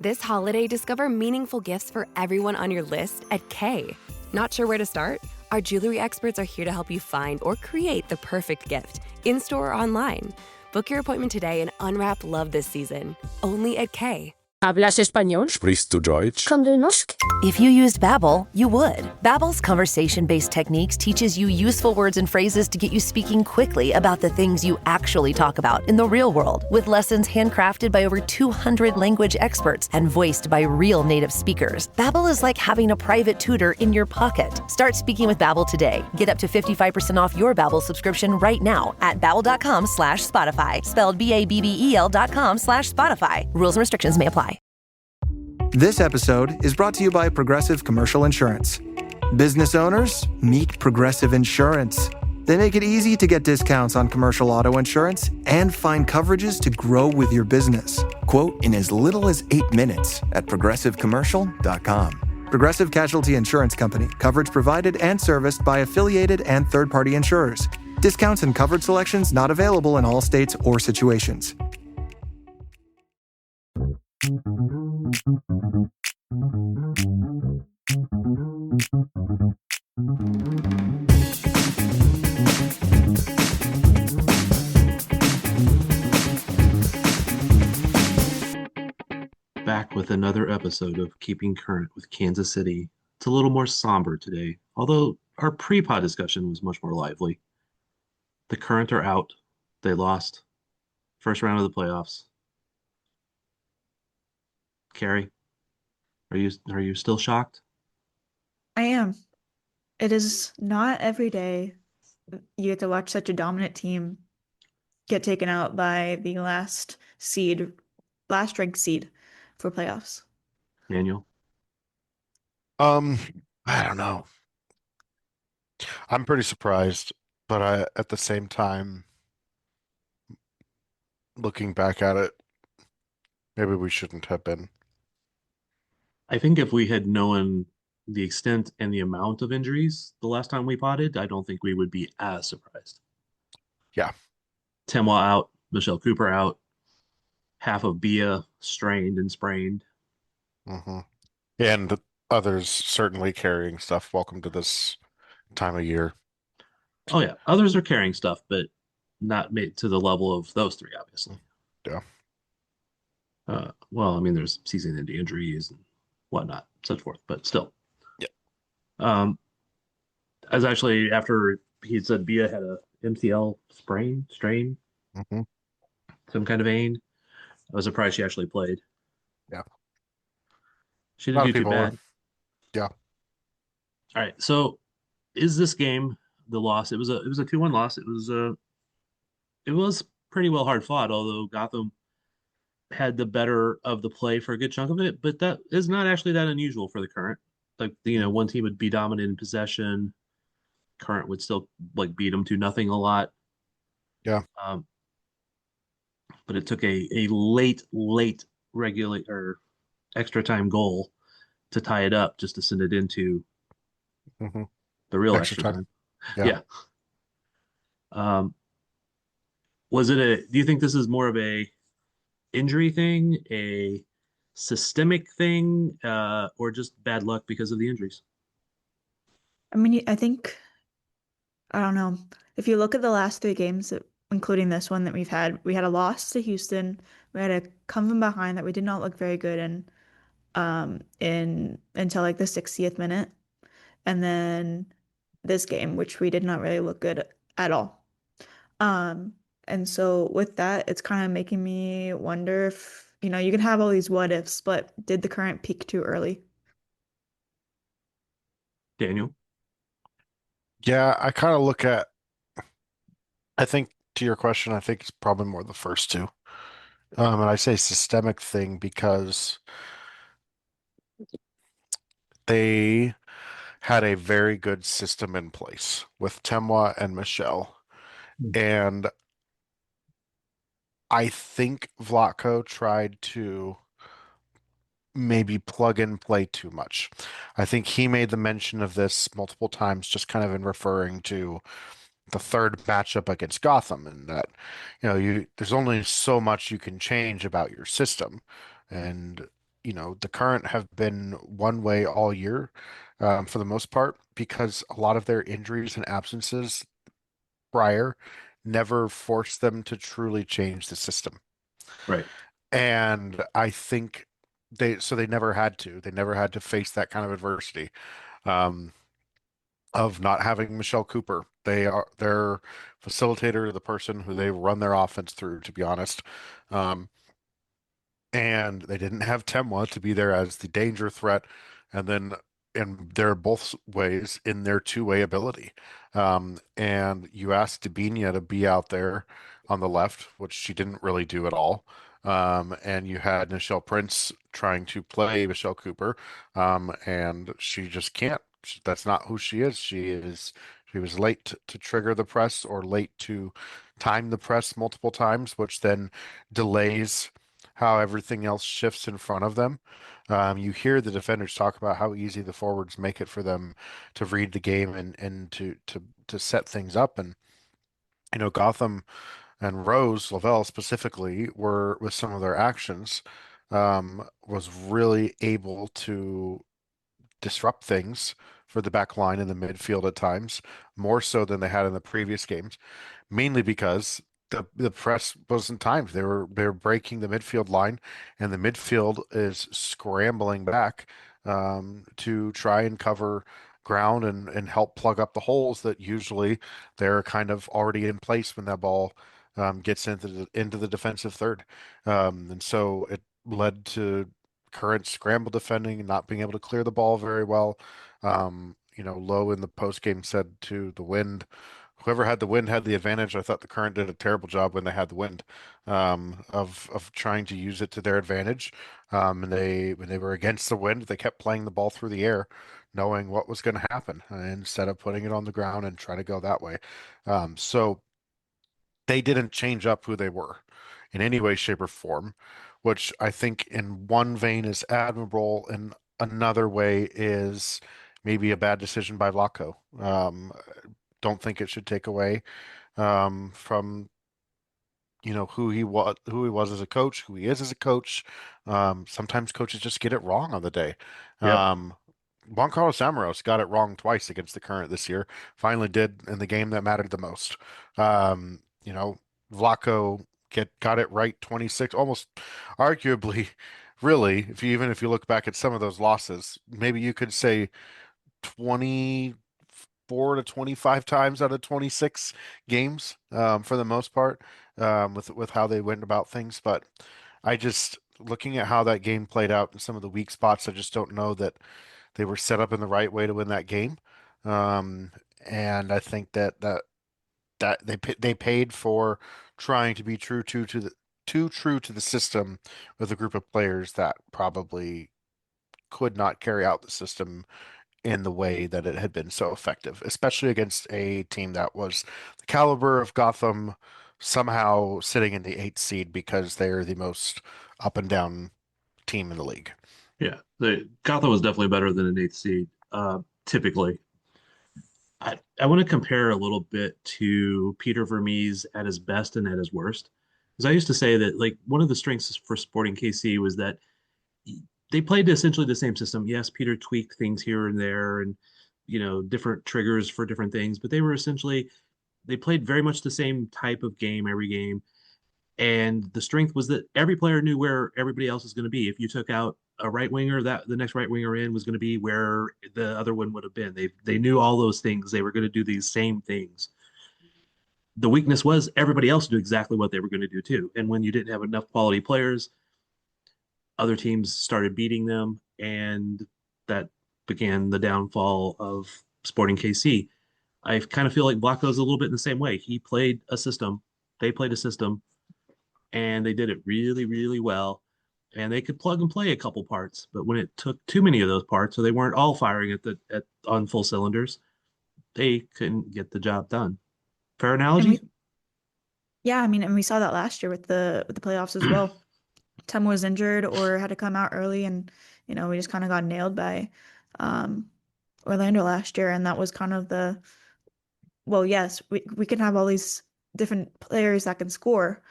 This holiday, discover meaningful gifts for everyone on your list at Kay. Not sure where to start? Our jewelry experts are here to help you find or create the perfect gift, in-store or online. Book your appointment today and unwrap love this season, only at Kay. ¿Hablas español? Sprichst du Deutsch? Kan du norsk? If you used Babbel, you would. Babbel's conversation-based techniques teaches you useful words and phrases to get you speaking quickly about the things you actually talk about in the real world, with lessons handcrafted by over 200 language experts and voiced by real native speakers. Babbel is like having a private tutor in your pocket. Start speaking with Babbel today. Get up to 55% off your Babbel subscription right now at babbel.com/Spotify, spelled BABBEL.com/Spotify. Rules and restrictions may apply. This episode is brought to you by Progressive Commercial Insurance. Business owners, meet Progressive Insurance. They make it easy to get discounts on commercial auto insurance and find coverages to grow with your business. Quote in as little as 8 minutes at progressivecommercial.com. Progressive Casualty Insurance Company. Coverage provided and serviced by affiliated and third-party insurers. Discounts and coverage selections not available in all states or situations. Back with another episode of Keeping Current with Kansas City. It's a little more somber today, although our pre-pod discussion was much more lively. The Current are out. They lost first round of the playoffs. Carrie, are you still shocked? I am. It is not every day you get to watch such a dominant team get taken out by the last ranked seed for playoffs. Daniel? I don't know. I'm pretty surprised, but at the same time, looking back at it, maybe we shouldn't have been. I think if we had known the extent and the amount of injuries the last time we potted, I don't think we would be as surprised. Yeah. Temwa out, Michelle Cooper out, half of Bia strained and sprained. Mm-hmm. And others certainly carrying stuff. Welcome to this time of year. Oh, yeah. Others are carrying stuff, but not made to the level of those three, obviously. Yeah. Well, I mean, there's season-ending injuries and whatnot, so forth, but still. Yeah. As actually, after he said Bia had a MCL strain, Mm-hmm. some kind of vein, I was surprised she actually played. Yeah. She didn't do too bad. Yeah. All right. So is this game the loss? It was a 2-1 loss. It was pretty well hard fought, although Gotham had the better of the play for a good chunk of it, but that is not actually that unusual for the Current. Like, one team would be dominant in possession. Current would still beat them 2-0 a lot. Yeah. But it took a late regular or extra time goal to tie it up just to send it into the real extra time. Yeah. Do you think this is more of a injury thing, a systemic thing, or just bad luck because of the injuries? I mean, I don't know. If you look at the last 3 games, including this one that we had a loss to Houston. We had a come from behind that we did not look very good in until the 60th minute. And then this game, which we did not really look good at all. And so with that, it's kind of making me wonder if, you can have all these what ifs, but did the Current peak too early? Daniel? Yeah, I kind of look at, I think to your question, I think it's probably more the first two. And I say systemic thing because they had a very good system in place with Temwa and Michelle. And I think Vlatko tried to maybe plug and play too much. I think he made the mention of this multiple times, just kind of in referring to the third matchup against Gotham, and that there's only so much you can change about your system, and the Current have been one way all year, for the most part, because a lot of their injuries and absences prior never forced them to truly change the system. Right. And I think they never had to. They never had to face that kind of adversity, um, of not having Michelle Cooper. They are their facilitator, the person who they run their offense through, to be honest. Um, and they didn't have Temwa to be there as the danger threat, and then and they're both ways in their two-way ability. And you asked Dabinia to be out there on the left, which she didn't really do at all. And you had Nichelle Prince trying to play Michelle Cooper, and she just can't. That's not who she is. She was late to trigger the press or late to time the press multiple times, which then delays how everything else shifts in front of them. You hear the defenders talk about how easy the forwards make it for them to read the game and to set things up. And Gotham and Rose Lavelle specifically were with some of their actions, was really able to disrupt things for the back line in the midfield at times, more so than they had in the previous games, mainly because the press wasn't timed. They were breaking the midfield line, and the midfield is scrambling back, to try and cover ground and help plug up the holes that usually they're kind of already in place when that ball, gets into the defensive third. And so it led to Current scramble defending and not being able to clear the ball very well. Lowe in the post game said to the Wind, whoever had the Wind had the advantage. I thought the Current did a terrible job when they had the Wind, of trying to use it to their advantage. And when they were against the Wind, they kept playing the ball through the air, knowing what was going to happen, instead of putting it on the ground and trying to go that way. So they didn't change up who they were in any way, shape, or form, which I think in one vein is admirable, and another way is maybe a bad decision by Vlatko. Don't think it should take away, from who he was as a coach, who he is as a coach. Sometimes coaches just get it wrong on the day. Yep. Juan Carlos Amaros got it wrong twice against the Current this year. Finally did in the game that mattered the most. Vlatko got it right 26, almost arguably, really, if you look back at some of those losses, maybe you could say 24 to 25 times out of 26 games, for the most part, with how they went about things. But I just looking at how that game played out and some of the weak spots, I just don't know that they were set up in the right way to win that game. Um, and I think that they paid for trying to be too true to the system with a group of players that probably could not carry out the system in the way that it had been so effective, especially against a team that was the caliber of Gotham, somehow sitting in the eighth seed because they're the most up and down team in the league. Yeah. The Gotham was definitely better than an eighth seed, typically. I want to compare a little bit to Peter Vermees at his best and at his worst. Because I used to say that like one of the strengths for Sporting KC was that they played essentially the same system. Yes, Peter tweaked things here and there and different triggers for different things, but they played very much the same type of game every game. And the strength was that every player knew where everybody else was going to be. If you took out a right winger, that the next right winger in was going to be where the other one would have been. They knew all those things. They were going to do these same things. The weakness was everybody else knew exactly what they were going to do too. And when you didn't have enough quality players, other teams started beating them, and that began the downfall of Sporting KC. I kind of feel like Blanco's a little bit in the same way. He played a system, they played a system, and they did it really, really well. And they could plug and play a couple parts, but when it took too many of those parts, so they weren't all firing on full cylinders, they couldn't get the job done. Fair And analogy? yeah, I mean, and we saw that last year with the playoffs as well. Tem was injured or had to come out early, and we just kind of got nailed by um, Orlando last year, and that was kind of well, yes, we can have all these different players that can score,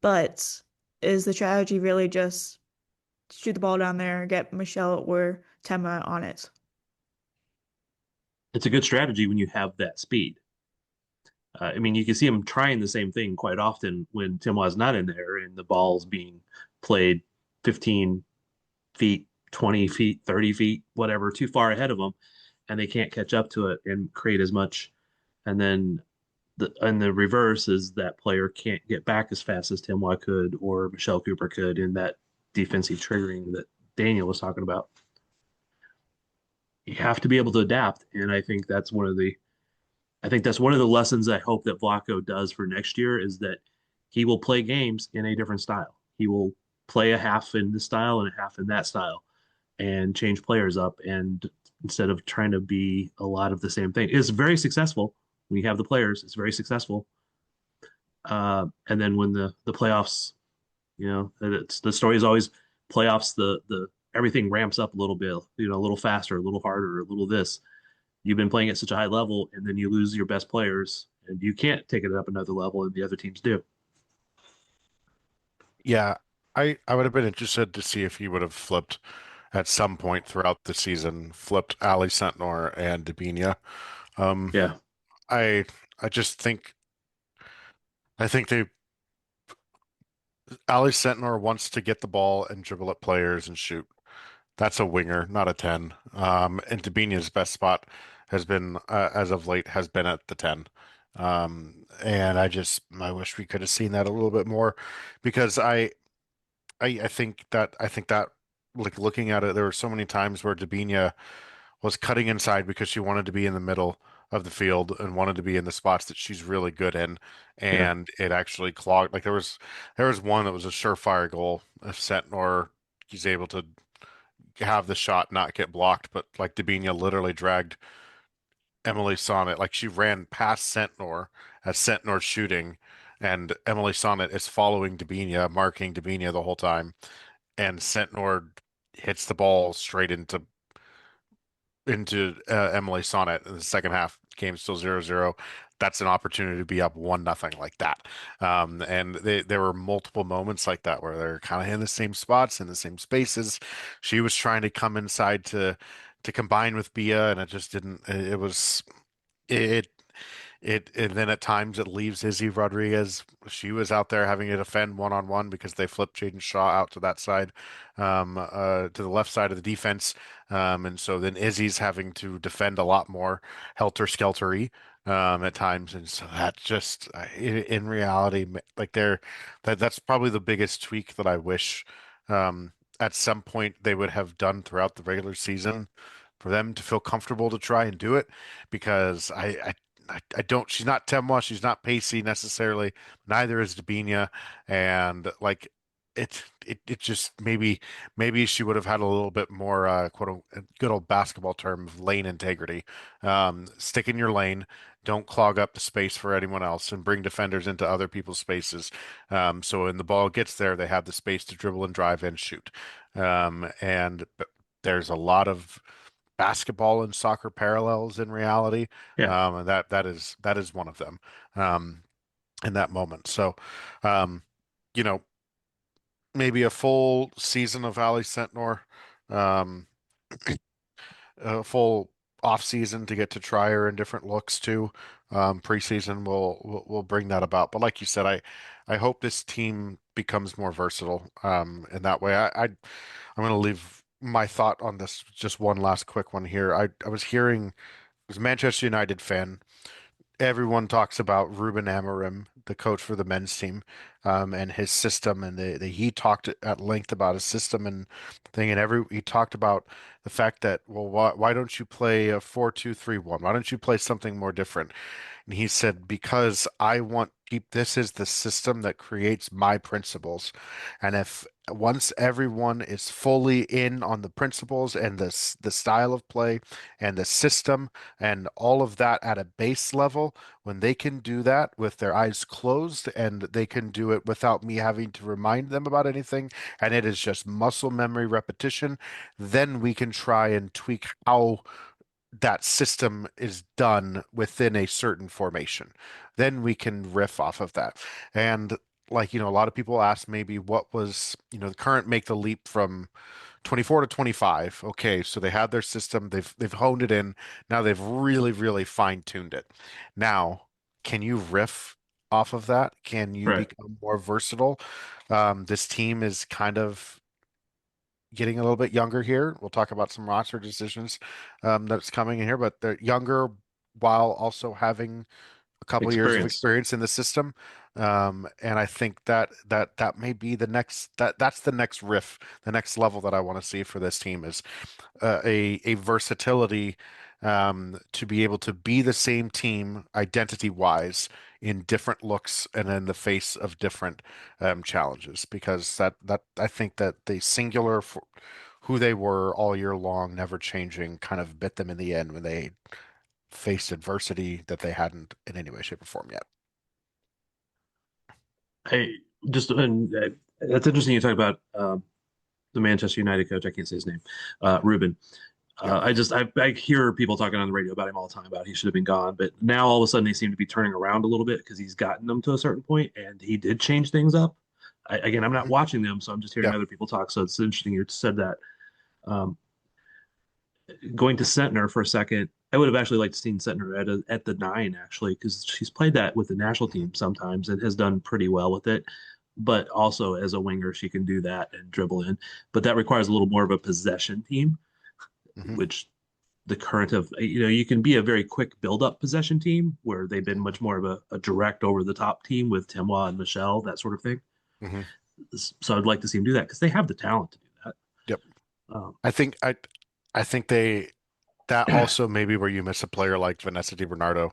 but is the strategy really just shoot the ball down there, get Michelle or Tema on it. It's a good strategy when you have that speed. I mean, you can see him trying the same thing quite often when Timo's not in there and the ball's being played 15 feet, 20 feet, 30 feet, whatever, too far ahead of them, and they can't catch up to it and create as much. And then the reverse is that player can't get back as fast as Timoa could or Michelle Cooper could in that defensive triggering that Daniel was talking about. You have to be able to adapt, and I think that's one of the lessons I hope that Vlaco does for next year is that he will play games in a different style. He will play a half in this style and a half in that style and change players up and instead of trying to be a lot of the same thing. It's very successful when you have the players. It's very successful. And then when the playoffs, it's the story is always playoffs. The everything ramps up a little bit, a little faster, a little harder, a little this. You've been playing at such a high level, and then you lose your best players, and you can't take it up another level, and the other teams do. Yeah, I would have been interested to see if he would have flipped at some point throughout the season, flipped Ali Sentnor and Debinha. Um, Yeah, I I just think I think they Ali Sentnor wants to get the ball and dribble at players and shoot. That's a winger, not a 10. And Debinha's best spot has been, as of late, has been at the 10. And I wish we could have seen that a little bit more because I think that, like looking at it, there were so many times where Debinha was cutting inside because she wanted to be in the middle of the field and wanted to be in the spots that she's really good in, yeah, and it actually clogged. Like there was one that was a surefire goal if Sentnor he's able to have the shot not get blocked, but like Debinha literally dragged Emily Sonnet, like she ran past Sentnor as Sentnor's shooting, and Emily Sonnet is following Debinha, marking Debinha the whole time, and Sentnor hits the ball straight into Emily Sonnet in the second half. Game still 0-0. That's an opportunity to be up 1-0 like that. And there were multiple moments like that where they're kind of in the same spots, in the same spaces. She was trying to come inside to combine with Bia, and it just didn't. It was it and then at times it leaves Izzy Rodriguez. She was out there having to defend one-on-one because they flipped Jaden Shaw out to that side, to the left side of the defense. And so then Izzy's having to defend a lot more helter-skeltery, at times. And so that just, in reality, like that's probably the biggest tweak that I wish, at some point they would have done throughout the regular season for them to feel comfortable to try and do it because I don't. She's not Temwa. She's not pacey necessarily. Neither is Debinha, and like it just maybe she would have had a little bit more good old basketball term of lane integrity. Stick in your lane. Don't clog up the space for anyone else, and bring defenders into other people's spaces. So when the ball gets there, they have the space to dribble and drive and shoot. And there's a lot of basketball and soccer parallels in reality. yeah. And that is one of them, in that moment. So, um, you know, maybe a full season of Ali Sentnor, um, a full off season to get to try her in different looks too. Preseason will bring that about. But like you said, I hope this team becomes more versatile. In that way, I'm going to leave my thought on this. Just one last quick one here. I was hearing, as a Manchester United fan, everyone talks about Ruben Amorim, the coach for the men's team, and his system, and he talked at length about his system and thing, and he talked about the fact that, well, why don't you play a 4-2-3-1? Why don't you play something more different? And he said, because I want keep this is the system that creates my principles. And if once everyone is fully in on the principles and the style of play and the system and all of that at a base level, when they can do that with their eyes closed and they can do it without me having to remind them about anything, and it is just muscle memory repetition, then we can try and tweak how that system is done within a certain formation. Then we can riff off of that. And like, a lot of people ask maybe what was, the current make the leap from 24 to 25. Okay, so they had their system, they've honed it in. Now they've really, really fine-tuned it. Now, can you riff off of that? Can you Right. become more versatile? This team is kind of getting a little bit younger here. We'll talk about some roster decisions that's coming in here, but they're younger while also having a couple of years of Experience. experience in the system. And I think that may be that's the next riff, the next level that I want to see for this team is a versatility to be able to be the same team identity wise in different looks and in the face of different challenges. Because that I think that the singular for who they were all year long, never changing, kind of bit them in the end when they faced adversity that they hadn't in any way, shape, or form yet. I just and That's interesting. You talk about the Manchester United coach. I can't say his name, Ruben. Yep. I hear people talking on the radio about him all the time about he should have been gone, but now all of a sudden they seem to be turning around a little bit because he's gotten them to a certain point and he did change things up. Again, I'm not Mhm. watching them, so I'm just hearing Yeah. other people talk. So it's interesting you said that. Um, Going to Sentner for a second, I would have actually liked to seen Sentner at the 9 actually because she's played that with the national team sometimes and has done pretty well with it. But also as a winger, she can do that and dribble in. But that requires a little more of a possession team, Hmm. which the current of you can be a very quick build up possession team where they've been much more of a direct over the top team with Timoa and Michelle, that sort of thing. Hmm. So I'd like to see them do that because they have the talent to do that. Yep. Um, I think that also maybe where you miss a player like Vanessa DiBernardo,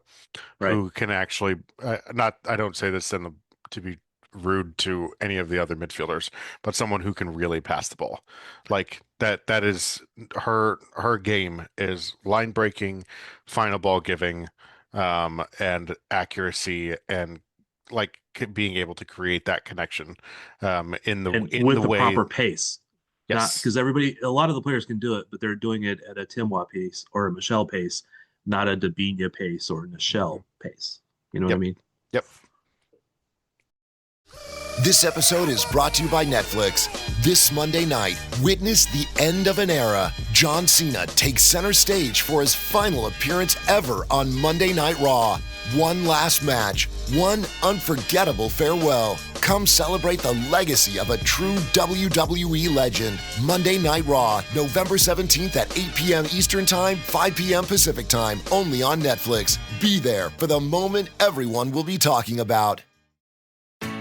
right. who can actually not. I don't say this to be rude to any of the other midfielders, but someone who can really pass the ball. Like that is her game is line breaking, final ball giving, and accuracy and like being able to create that connection in the And in with the the way. proper pace. Not Yes. because a lot of the players can do it, but they're doing it at a Timoa pace or a Michelle pace, not a Dabinia pace or a Mhm. Michelle pace. You know what I Yep. mean? Yep. This episode is brought to you by Netflix. This Monday night, witness the end of an era. John Cena takes center stage for his final appearance ever on Monday Night Raw. One last match, one unforgettable farewell. Come celebrate the legacy of a true WWE legend. Monday Night Raw, November 17th at 8 p.m. Eastern Time, 5 p.m. Pacific Time, only on Netflix. Be there for the moment everyone will be talking about.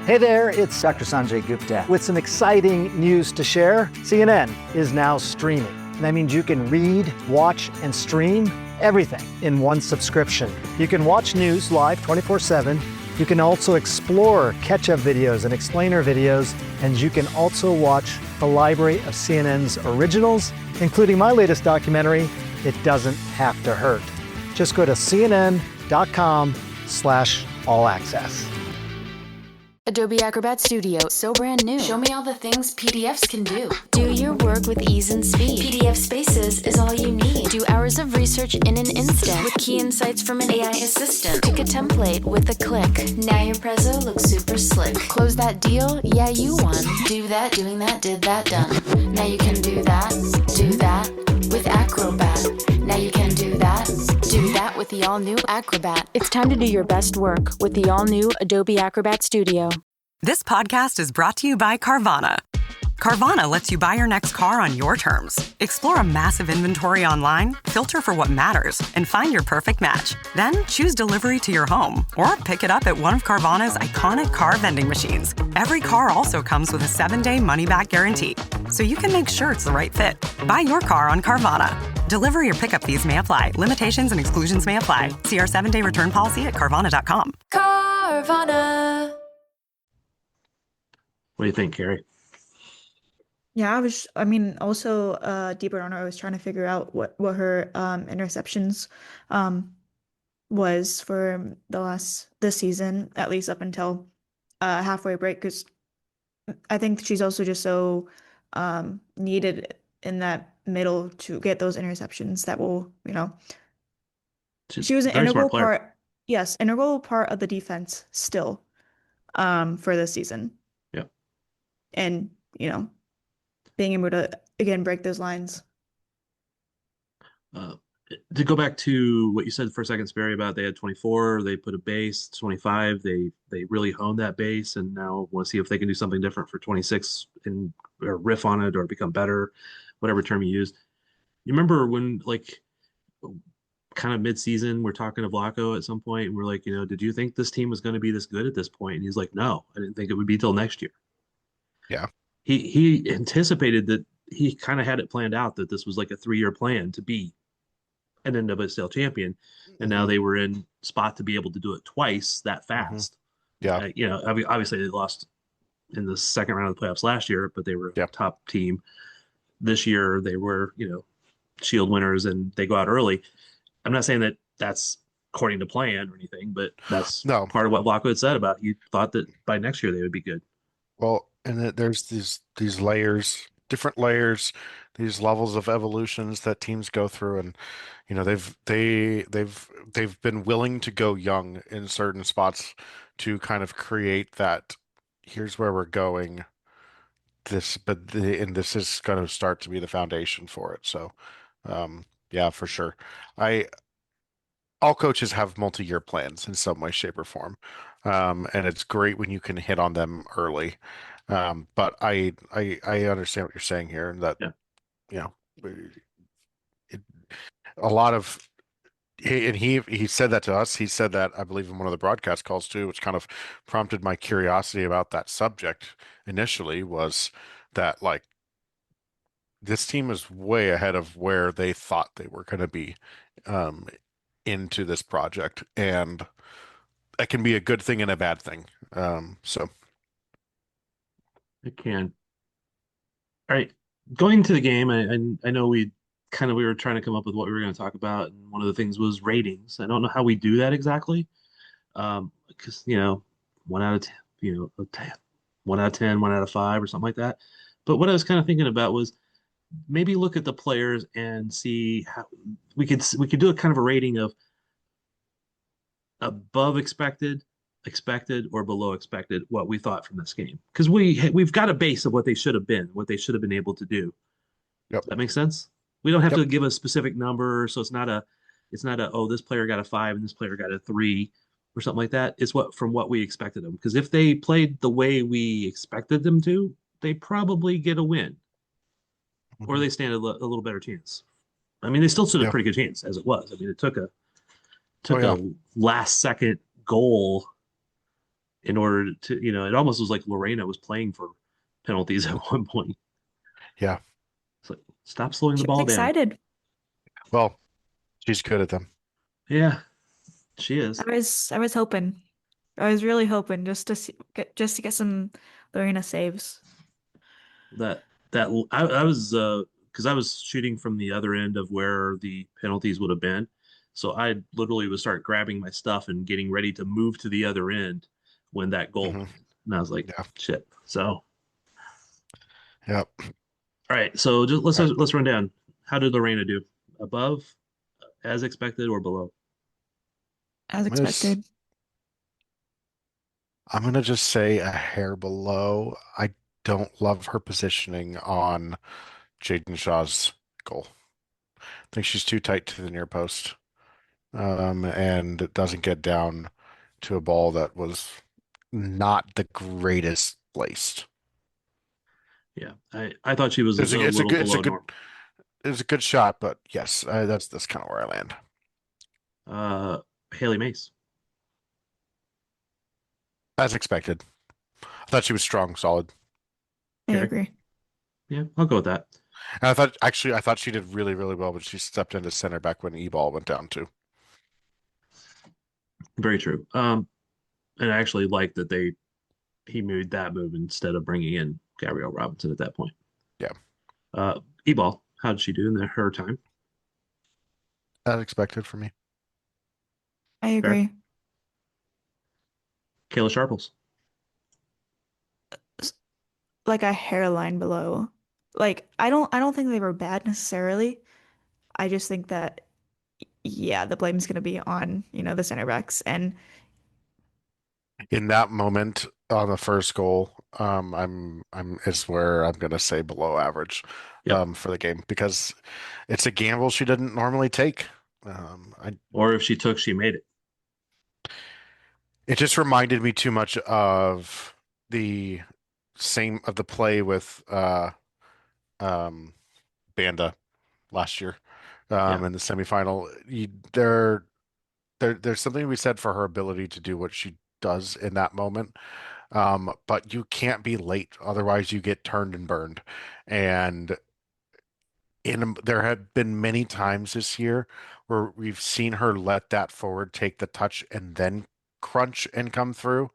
Hey there, it's Dr. Sanjay Gupta with some exciting news to share. CNN is now streaming. That means you can read, watch, and stream everything in one subscription. You can watch news live 24/7. You can also explore catch-up videos and explainer videos, and you can also watch a library of CNN's originals, including my latest documentary, It Doesn't Have to Hurt. Just go to cnn.com/all access. Adobe Acrobat Studio, so brand new. Show me all the things PDFs can do. Do your work with ease and speed. PDF Spaces is all you need. Do hours of research in an instant with key insights from an AI assistant. Pick a template with a click. Now your prezzo looks super slick. Close that deal? Yeah, you won. Do that, doing that, did that, done. Now you can do that with Acrobat. Now you can do that with the all-new Acrobat. It's time to do your best work with the all-new Adobe Acrobat Studio. This podcast is brought to you by Carvana. Carvana lets you buy your next car on your terms. Explore a massive inventory online, filter for what matters, and find your perfect match. Then choose delivery to your home or pick it up at one of Carvana's iconic car vending machines. Every car also comes with a 7-day money-back guarantee, so you can make sure it's the right fit. Buy your car on Carvana. Delivery or pickup fees may apply. Limitations and exclusions may apply. See our 7-day return policy at Carvana.com. Carvana. What do you think, Carrie? Yeah, also DiBernardo, I was trying to figure out what her interceptions was for this season, at least up until halfway break, because I think she's also just so needed in that middle to get those interceptions that will, She's she was an a very integral smart player. part, yes, integral part of the defense still. for this season. Yeah. And, being able to again break those lines. Uh, to go back to what you said for a second, Sperry, about they had 24, they put a base 25, they really honed that base, and now want to see if they can do something different for 26 and or riff on it or become better, whatever term you use. You remember when like kind of mid-season we're talking to Vlaco at some point and we're like, did you think this team was going to be this good at this point? And he's like, no, I didn't think it would be till next year. Yeah. He anticipated that, he kind of had it planned out that this was like a 3-year plan to be an NWSL champion, and now they were in spot to be able to do it twice that fast. Yeah. Obviously they lost in the second round of the playoffs last year, but they were a top team. This year they were, Shield winners, and they go out early. I'm not saying that that's according to plan or anything, but that's part of what Vlaco had said about he thought that by next year they would be good. Well, and there's these layers, different layers, these levels of evolutions that teams go through, and they've been willing to go young in certain spots to kind of create that. Here's where we're going. And this is going to start to be the foundation for it. So, yeah, for sure. All coaches have multi-year plans in some way, shape, or form, and it's great when you can hit on them early. But I understand what you're saying here, and that a lot of he said that to us. He said that, I believe, in one of the broadcast calls too, which kind of prompted my curiosity about that subject initially, was that like this team is way ahead of where they thought they were going to be into this project, and that can be a good thing and a bad thing. So it can. All right, going to the game, I know we were trying to come up with what we were going to talk about, and one of the things was ratings. I don't know how we do that exactly, because 1 out of 10, 1 out of 10, 1 out of 5, or something like that. But what I was kind of thinking about was maybe look at the players and see how we could do a kind of a rating of above expected, or below expected, what we thought from this game, because we've got a base of what they should have been, what they should have been able to do. Yep. That makes sense. We don't have to give a specific number, so it's not a oh, this player got a 5 and this player got a 3 or something like that. It's from what we expected them, because if they played the way we expected them to, they probably get a win, or they stand a little better chance. I mean, they still stood a pretty good chance as it was. I mean, it took a last second goal in order to, it almost was like Lorena was playing for penalties at one point. Yeah. It's like, stop slowing the ball down. Excited. Well, she's good at them. Yeah, she is. I was hoping. I was really hoping just to get some Lorena saves. I was because I was shooting from the other end of where the penalties would have been. So I literally would start grabbing my stuff and getting ready to move to the other end when that goal went in. And I was like, shit. So Yep. All right, so just let's run down. How did Lorena do? Above, as expected, or below? As expected. I'm gonna just say a hair below. I don't love her positioning on Jaden Shaw's goal. I think she's too tight to the near post, and it doesn't get down to a ball that was not the greatest placed. Yeah, I thought she was a little below normal. It was a good shot, but yes, that's kind of where I land. Haley Mace. As expected. I thought she was strong, solid. I agree. Yeah, I'll go with that. And I thought she did really, really well, but she stepped into center back when E-ball went down too. Very true. And I actually like that he made that move instead of bringing in Gabrielle Robinson at that point. Yeah. E-ball, how did she do in her time? As expected for me. I agree. Kayla Sharples. Like a hairline below. Like I don't think they were bad necessarily. I just think that the blame's gonna be on, the center backs. And in that moment, on the first goal, I'm is where I'm gonna say below average, Yep. for the game because it's a gamble she didn't normally take. I Or if she took, she made it. It just reminded me too much of the the play with um Banda last year Yeah. in the semifinal. There's something to be said for her ability to do what she does in that moment. But you can't be late, otherwise you get turned and burned. And there have been many times this year where we've seen her let that forward take the touch and then crunch and come through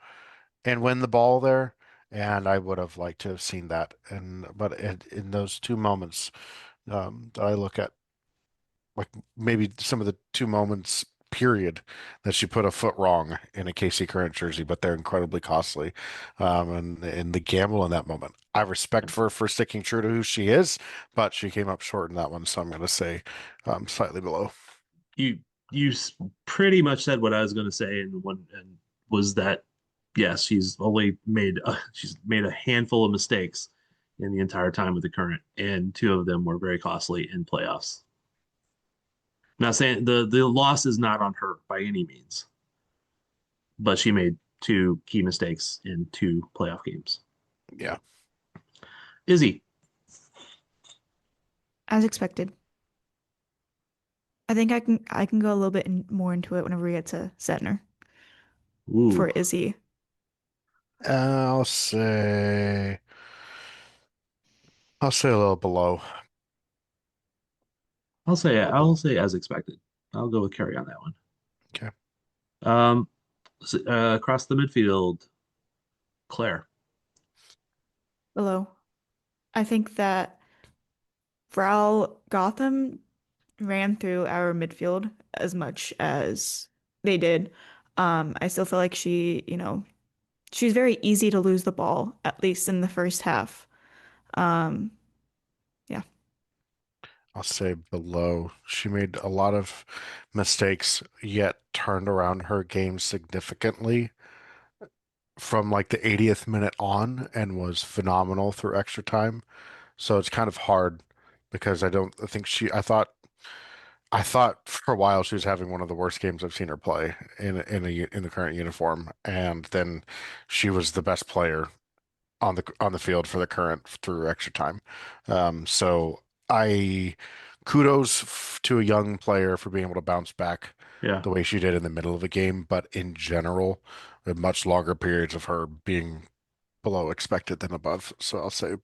and win the ball there. And I would have liked to have seen that. But in those two moments that I look at, like maybe some of the two moments period that she put a foot wrong in a KC Current jersey, but they're incredibly costly. And the gamble in that moment. I respect for sticking true to who she is, but she came up short in that one, so I'm going to say slightly below. You pretty much said what I was going to say, and was that yes, she's made a handful of mistakes in the entire time with the Current, and two of them were very costly in playoffs. Not saying the loss is not on her by any means, but she made two key mistakes in two playoff games. Yeah. Izzy, As expected. I think I can go a little bit more into it whenever we get to Setner ooh, for Izzy. I'll say I'll say a little below. I'll say as expected. I'll go with Carrie on that one. Okay. Across the midfield, Claire. Below. I think that Frau Gotham ran through our midfield as much as they did. I still feel like she's very easy to lose the ball, at least in the first half. Um, yeah. I'll say below. She made a lot of mistakes, yet turned around her game significantly from like the 80th minute on and was phenomenal through extra time. So it's kind of hard because I think I thought for a while she was having one of the worst games I've seen her play in the current uniform, and then she was the best player on the field for the Current through extra time. So I kudos to a young player for being able to bounce back Yeah. the way she did in the middle of a game, but in general, much longer periods of her being below expected than above. So I'll say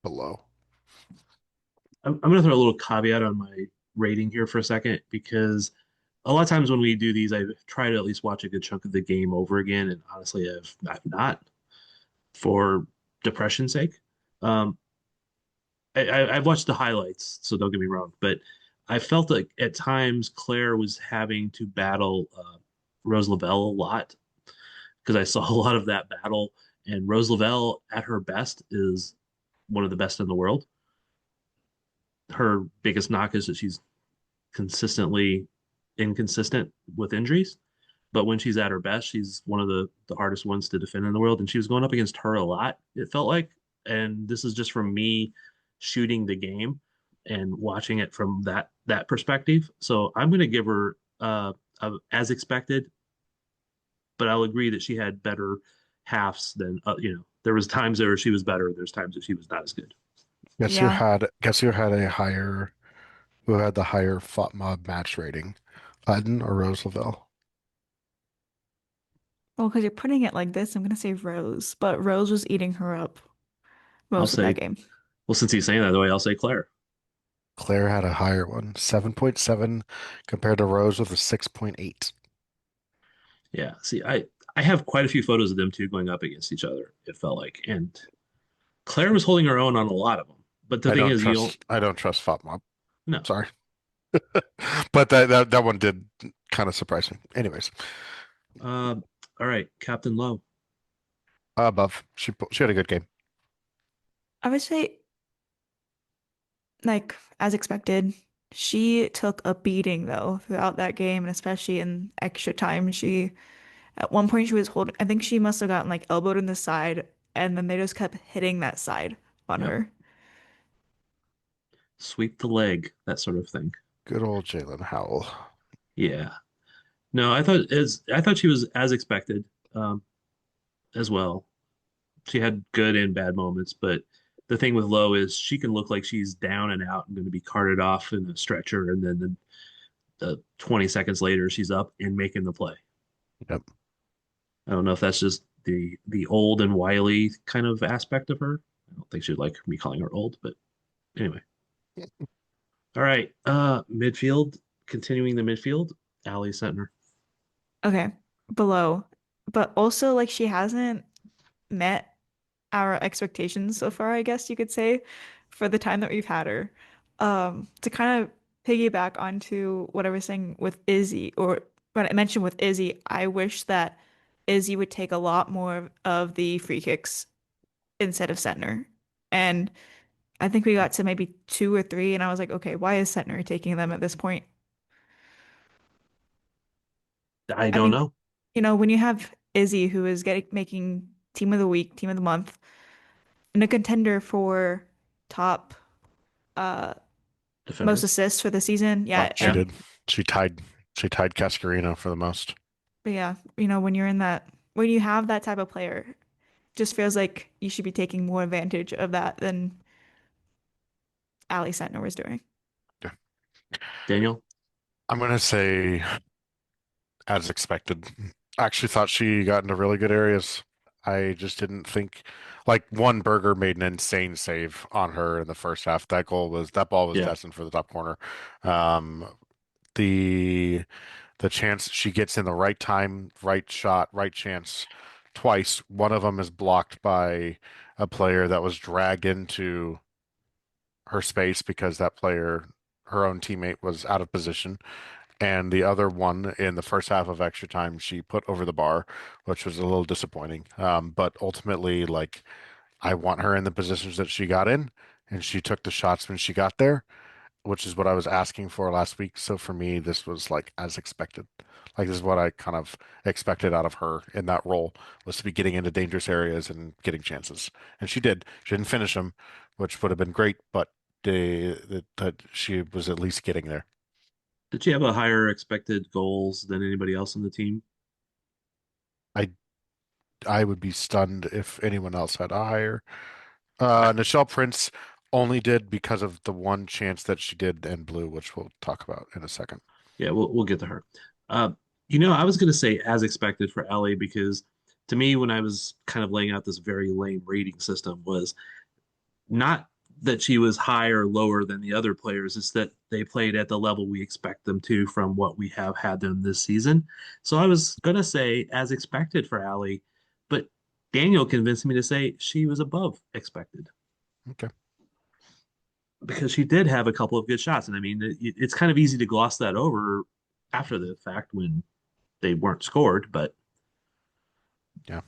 below. I'm going to throw a little caveat on my rating here for a second because a lot of times when we do these, I try to at least watch a good chunk of the game over again, and honestly, I've not for depression's sake. Um, I've watched the highlights, so don't get me wrong, but I felt like at times Claire was having to battle Rose Lavelle a lot because I saw a lot of that battle, and Rose Lavelle at her best is one of the best in the world. Her biggest knock is that she's consistently inconsistent with injuries. But when she's at her best, she's one of the hardest ones to defend in the world. And she was going up against her a lot, it felt like. And this is just from me shooting the game and watching it from that perspective. So I'm going to give her as expected, but I'll agree that she had better halves than there was times where she was better. There's times that she was not as good. Yeah. Guess who had who had the higher FOTMOB match rating? Hutton or Rose Lavelle? Well, because you're putting it like this, I'm gonna say Rose, but Rose was eating her up I'll most of that say, game. well, since he's saying that the way, I'll say Claire. Claire had a higher one, 7.7 compared to Rose with a 6.8. Yeah. See, I have quite a few photos of them two going up against each other, it felt like. And Claire was holding her own on a lot of them. But the thing is, I don't trust FOTMOB. no. Sorry. But that one did kind of surprise me. Anyways, All right, Captain Lowe. above. She had a good game. I would say, like, as expected, she took a beating though throughout that game, and especially in extra time. At one point, she was holding, I think she must have gotten like elbowed in the side, and then they just kept hitting that side on Yep. her. Sweep the leg, that sort of thing. Good old Jalen Howell. Yeah. No, I thought she was as expected, um, as well. She had good and bad moments, but the thing with Lowe is she can look like she's down and out and going to be carted off in a stretcher, and then 20 seconds later she's up and making the play. Yep. I don't know if that's just the old and wily kind of aspect of her. I don't think she'd like me calling her old, but anyway. All right. Midfield, continuing the midfield, Allie Sentner. Okay, below. But also, like, she hasn't met our expectations so far, I guess you could say, for the time that we've had her. To kind of piggyback onto what I was saying with Izzy, or what I mentioned with Izzy, I wish that Izzy would take a lot more of the free kicks instead of Sentner. And I think we got to maybe two or three, and I was like, okay, why is Sentner taking them at this point? I I don't think, know. when you have Izzy, who is making team of the week, team of the month, and a contender for top uh most Defender. assists for the season. Oh, Yeah, she Yeah. and did. She tied Cascarino for the most. but yeah, when you're in that when you have that type of player, it just feels like you should be taking more advantage of that than Ali Sentner was doing. Yeah. Daniel. I'm gonna say as expected. I actually thought she got into really good areas. I just didn't think like one Berger made an insane save on her in the first half. That ball was Yeah. destined for the top corner. Um, the the chance she gets in the right time, right shot, right chance twice. One of them is blocked by a player that was dragged into her space because that player, her own teammate, was out of position. And the other one in the first half of extra time, she put over the bar, which was a little disappointing. But ultimately, like, I want her in the positions that she got in, and she took the shots when she got there, which is what I was asking for last week. So for me, this was like as expected. Like this is what I kind of expected out of her in that role, was to be getting into dangerous areas and getting chances. And she did. She didn't finish them, which would have been great, but that she was at least getting there. Did she have a higher expected goals than anybody else on the team? I I would be stunned if anyone else had a higher. I, Nichelle Prince only did because of the one chance that she did in blue, which we'll talk about in a second. yeah, we'll get to her. Uh, I was going to say as expected for Ellie because to me, when I was kind of laying out this very lame rating system, was not that she was higher or lower than the other players. It's that they played at the level we expect them to from what we have had them this season. So I was going to say as expected for Allie, but Daniel convinced me to say she was above expected Okay. because she did have a couple of good shots. And I mean, it's kind of easy to gloss that over after the fact when they weren't scored, but Yeah.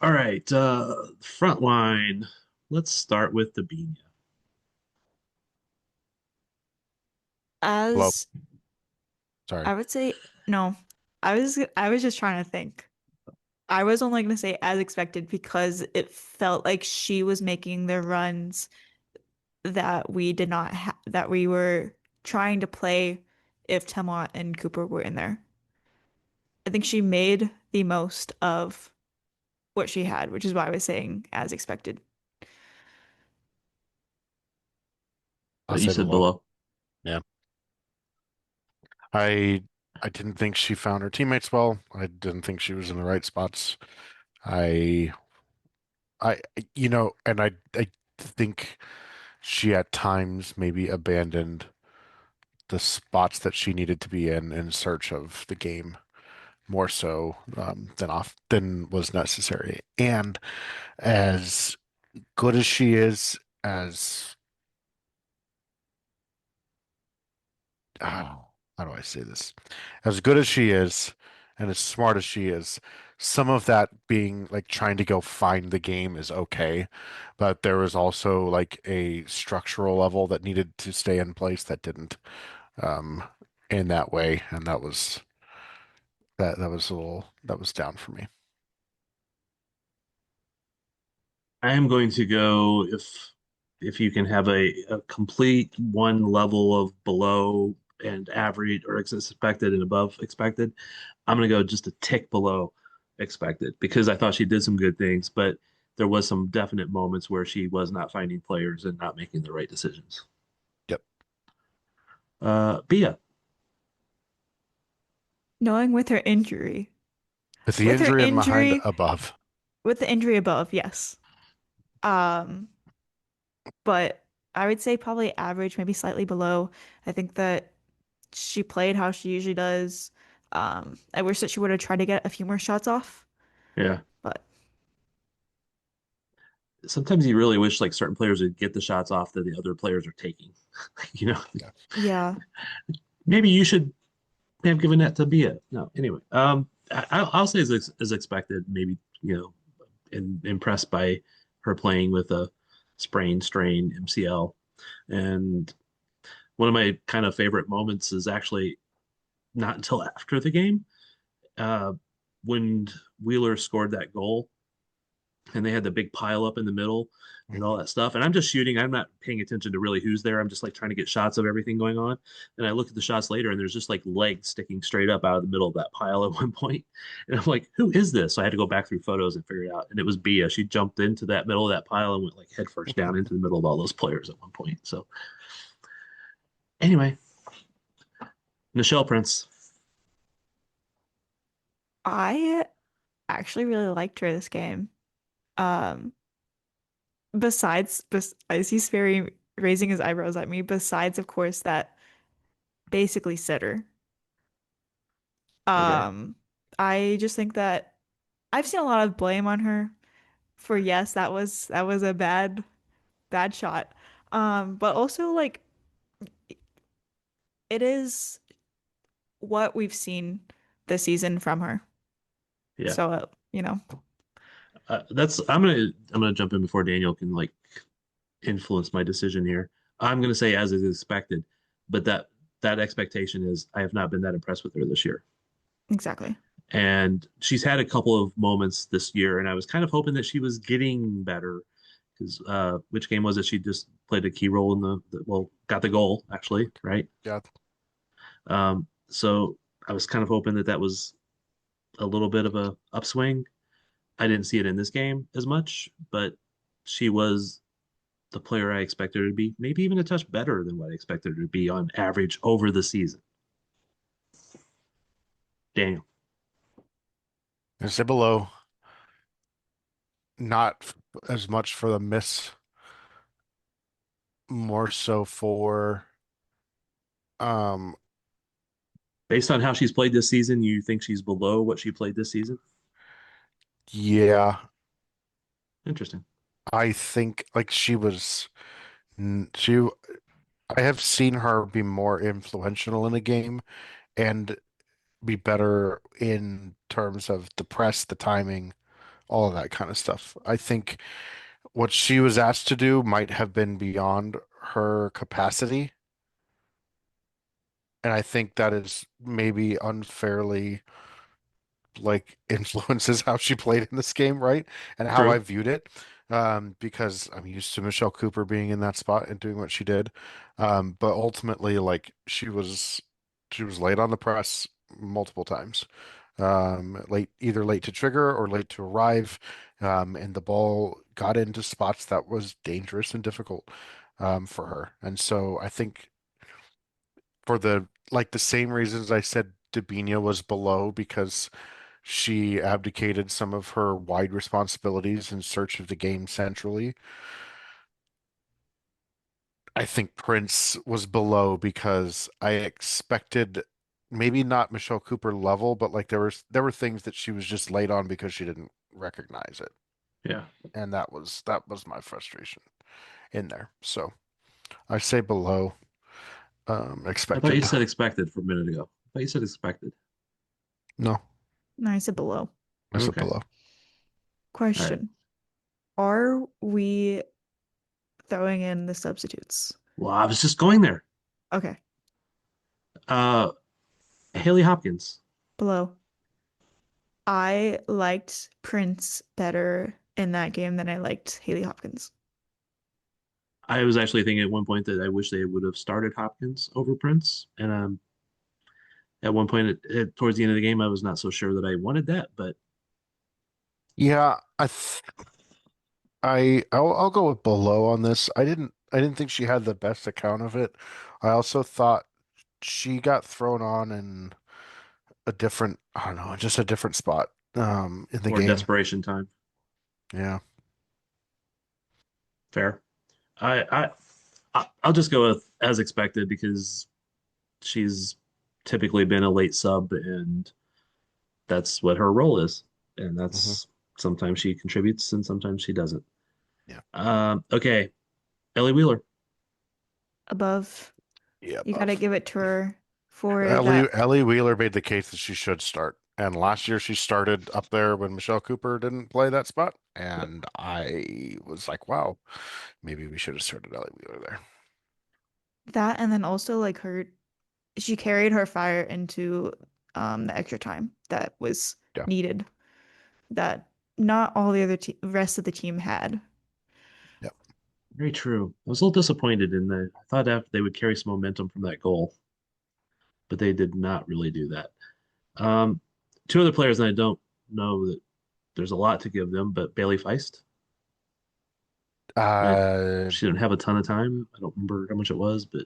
all right, front line. Let's start with the Dabinia. Well, As sorry. I would say, no, I was just trying to think. I was only going to say as expected because it felt like she was making the runs that we did not that we were trying to play if Temot and Cooper were in there. I think she made the most of what she had, which is why I was saying as expected. I'll But you say said below. below. Yeah. I I didn't think she found her teammates well. I didn't think she was in the right spots. I I and I think she at times maybe abandoned the spots that she needed to be in search of the game more so than was necessary. And as good as she is, as how do I say this? As good as she is, and as smart as she is, some of that being like trying to go find the game is okay, but there was also like a structural level that needed to stay in place that didn't, um, in that way, and that was that was down for me. I am going to go if you can have a complete one level of below and average or expected and above expected, I'm going to go just a tick below expected because I thought she did some good things, but there was some definite moments where she was not finding players and not making the right decisions. Yep. Bia. Knowing with her injury, With the with her injury in mind injury, above. with the injury above, yes. Um, but I would say probably average, maybe slightly below. I think that she played how she usually does. I wish that she would have tried to get a few more shots off, Yeah. but Sometimes you really wish like certain players would get the shots off that the other players are taking. You know, yeah. maybe you should have given that to Bia. No, anyway, I'll say as expected. Maybe impressed by her playing with a sprain strain MCL, and one of my kind of favorite moments is actually not until after the game, uh, when Wheeler scored that goal and they had the big pile up in the middle and all that stuff. And I'm just shooting. I'm not paying attention to really who's there. I'm just like trying to get shots of everything going on. And I look at the shots later and there's just like legs sticking straight up out of the middle of that pile at one point. And I'm like, who is this? So I had to go back through photos and figure it out. And it was Bia. She jumped into that middle of that pile and went like head first down into the middle of all those players at one point. So anyway, Nichelle Prince. I actually really liked her this game. Um, I see Sperry raising his eyebrows at me, besides, of course, that basically sitter. Okay. I just think that I've seen a lot of blame on her for yes, that was a bad shot. But also like it is what we've seen this season from her. Yeah. So, That's I'm gonna jump in before Daniel can like influence my decision here. I'm gonna say as is expected, but that expectation is I have not been that impressed with her this year. exactly. And she's had a couple of moments this year, and I was kind of hoping that she was getting better because which game was it? She just played a key role in well, got the goal actually, right? Yeah. So I was kind of hoping that was a little bit of a upswing. I didn't see it in this game as much, but she was the player I expected her to be, maybe even a touch better than what I expected her to be on average over the season. Daniel. I say below, not as much for the miss, more so for um Based on how she's played this season, you think she's below what she played this season? yeah, Interesting. I think like she I have seen her be more influential in a game and be better in terms of the press, the timing, all of that kind of stuff. I think what she was asked to do might have been beyond her capacity, and I think that is maybe unfairly like influences how she played in this game, right? And how I True. viewed it. Because I'm used to Michelle Cooper being in that spot and doing what she did. But ultimately, like she was late on the press multiple times. Either late to trigger or late to arrive. And the ball got into spots that was dangerous and difficult for her. And so I think for the same reasons I said Debinha was below because she abdicated some of her wide responsibilities in search of the game centrally. I think Prince was below because I expected maybe not Michelle Cooper level, but like there were things that she was just late on because she didn't recognize it. Yeah. And that was my frustration in there. So I say below I thought you expected. said expected for a minute ago. I thought you said expected. No, No, I said below. I said Okay. below. All right. Question. Are we throwing in the substitutes? Well, I was just going there. Okay. Uh, Haley Hopkins. Below. I liked Prince better in that game than I liked Haley Hopkins. I was actually thinking at one point that I wish they would have started Hopkins over Prince, and at one point towards the end of the game, I was not so sure that I wanted that, but Yeah, I'll go with below on this. I didn't think she had the best account of it. I also thought she got thrown on in a different, I don't know, just a different spot in the more game. desperation time. Yeah. Fair. I'll just go with as expected because she's typically been a late sub, and that's what her role is. And that's sometimes she contributes and sometimes she doesn't. Yeah. Okay. Ellie Wheeler. Above. Yeah. You gotta give it to her for Ellie that. Ellie Wheeler made the case that she should start. And last year she started up there when Michelle Cooper didn't play that spot. And I was like, wow, maybe we should have started Ellie Wheeler there. That and then also like she carried her fire into the extra time that was Yeah. needed that not all the other rest of the team had. Yep. Very true. I was a little disappointed in that. I thought after they would carry some momentum from that goal, but they did not really do that. Two other players, and I don't know that there's a lot to give them, but Bailey Feist. She didn't have a ton of time. I don't remember how much it was, but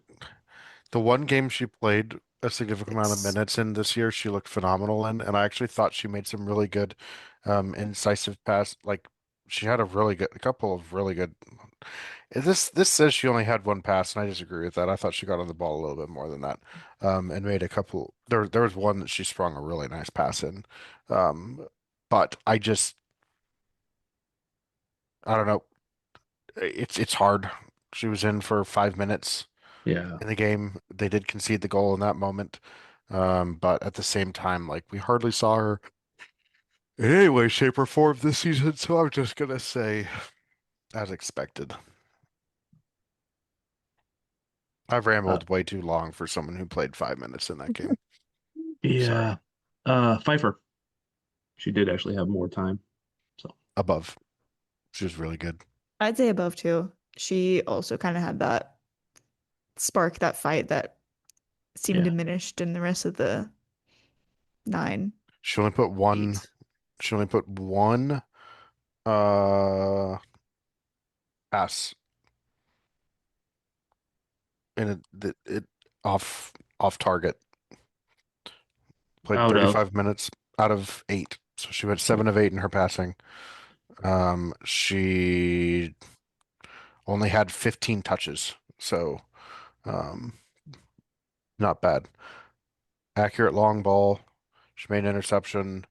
the one game she played a significant amount of It's minutes in this year, she looked phenomenal in, and I actually thought she made some really good, incisive pass. Like she had a couple of really good. This says she only had one pass, and I disagree with that. I thought she got on the ball a little bit more than that, and made a couple. There was one that she sprung a really nice pass in, but I don't know. It's hard. She was in for 5 minutes yeah. in the game. They did concede the goal in that moment. But at the same time, like we hardly saw her in any way, shape, or form this season. So I'm just gonna say, as expected. I've Uh, rambled way too long for someone who played 5 minutes in that game. Sorry. yeah. Pfeiffer. She did actually have more time. So Above. She was really good. I'd say above too. She also kind of had that spark, that fight that seemed yeah. diminished in the rest of the 9, She only put one 8. she only put one uh pass in it off target. Played Out of 35 minutes out of 8. So she went 7 of 8 in her passing. She only had 15 touches, so um, not bad. Accurate long ball. She made an interception,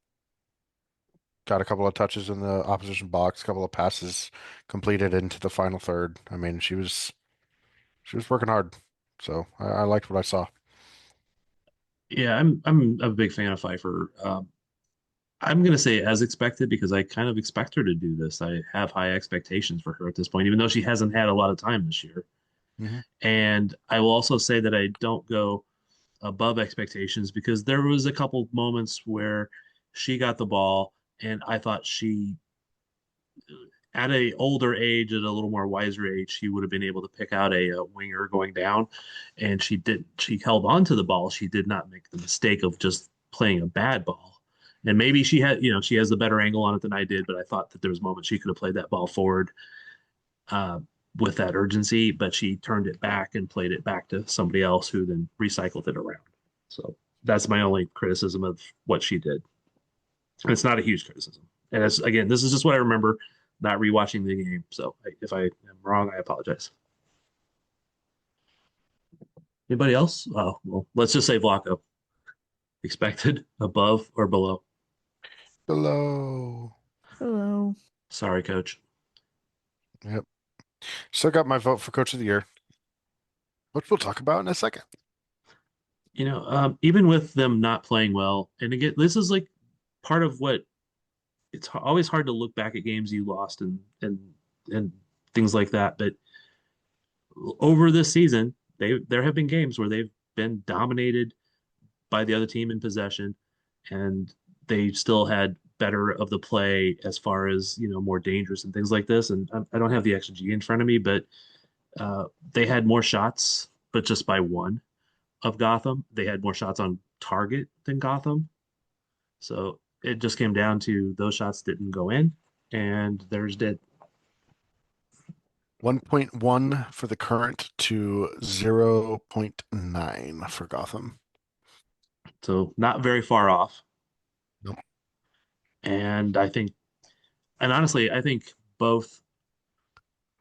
got a couple of touches in the opposition box, a couple of passes completed into the final third. I mean, she was working hard, so I liked what I saw. yeah, I'm a big fan of Pfeiffer. I'm gonna say as expected because I kind of expect her to do this. I have high expectations for her at this point, even though she hasn't had a lot of time this year. Mhm. And I will also say that I don't go above expectations because there was a couple moments where she got the ball and I thought she at a older age, at a little more wiser age, she would have been able to pick out a winger going down, and she did. She held on to the ball. She did not make the mistake of just playing a bad ball. And maybe she had, she has the better angle on it than I did, but I thought that there was moments she could have played that ball forward uh, with that urgency, but she turned it back and played it back to somebody else who then recycled it around. So that's my only criticism of what she did. And it's not a huge criticism. And it's, again, this is just what I remember, not rewatching the game. So if I am wrong, I apologize. Anybody else? Oh, well, let's just say Vlaco. Expected, above, or below? Below. Hello. Sorry, coach. Yep. Still got my vote for Coach of the Year, which we'll talk about in a second. Even with them not playing well, and again, this is like part of what it's always hard to look back at games you lost and things like that. But over this season, there have been games where they've been dominated by the other team in possession, and they still had better of the play as far as, more dangerous and things like this. And I don't have the XG in front of me, but they had more shots, but just by one of Gotham. They had more shots on target than Gotham. So it just came down to those shots didn't go in, and theirs did. 1.1 for the Current to 0.9 for Gotham. So not very far off. Nope. And honestly, I think both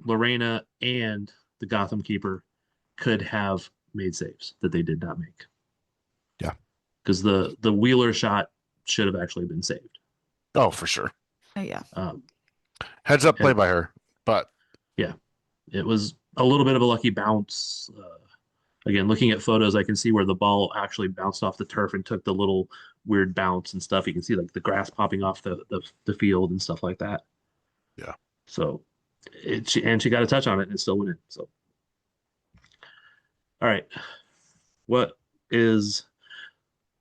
Lorena and the Gotham Keeper could have made saves that they did not make. Yeah. Because the Wheeler shot should have actually been saved. Oh, for sure. Oh, yeah. Heads up play by her, but yeah, it was a little bit of a lucky bounce. Again, looking at photos, I can see where the ball actually bounced off the turf and took the little weird bounce and stuff. You can see like the grass popping off the field and stuff like that. Yeah. So she got a touch on it and it still went in. So, all right. What is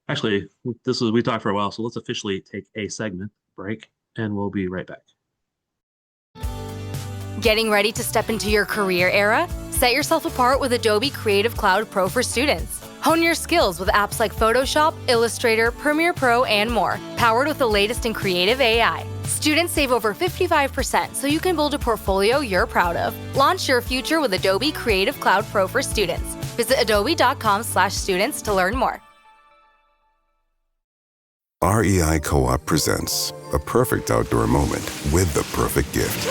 actually we talked for a while, so let's officially take a segment break and we'll be right back. Getting ready to step into your career era? Set yourself apart with Adobe Creative Cloud Pro for students. Hone your skills with apps like Photoshop, Illustrator, Premiere Pro, and more, powered with the latest in creative AI. Students save over 55% so you can build a portfolio you're proud of. Launch your future with Adobe Creative Cloud Pro for students. Visit adobe.com/students to learn more. REI Co-op presents a perfect outdoor moment with the perfect gift.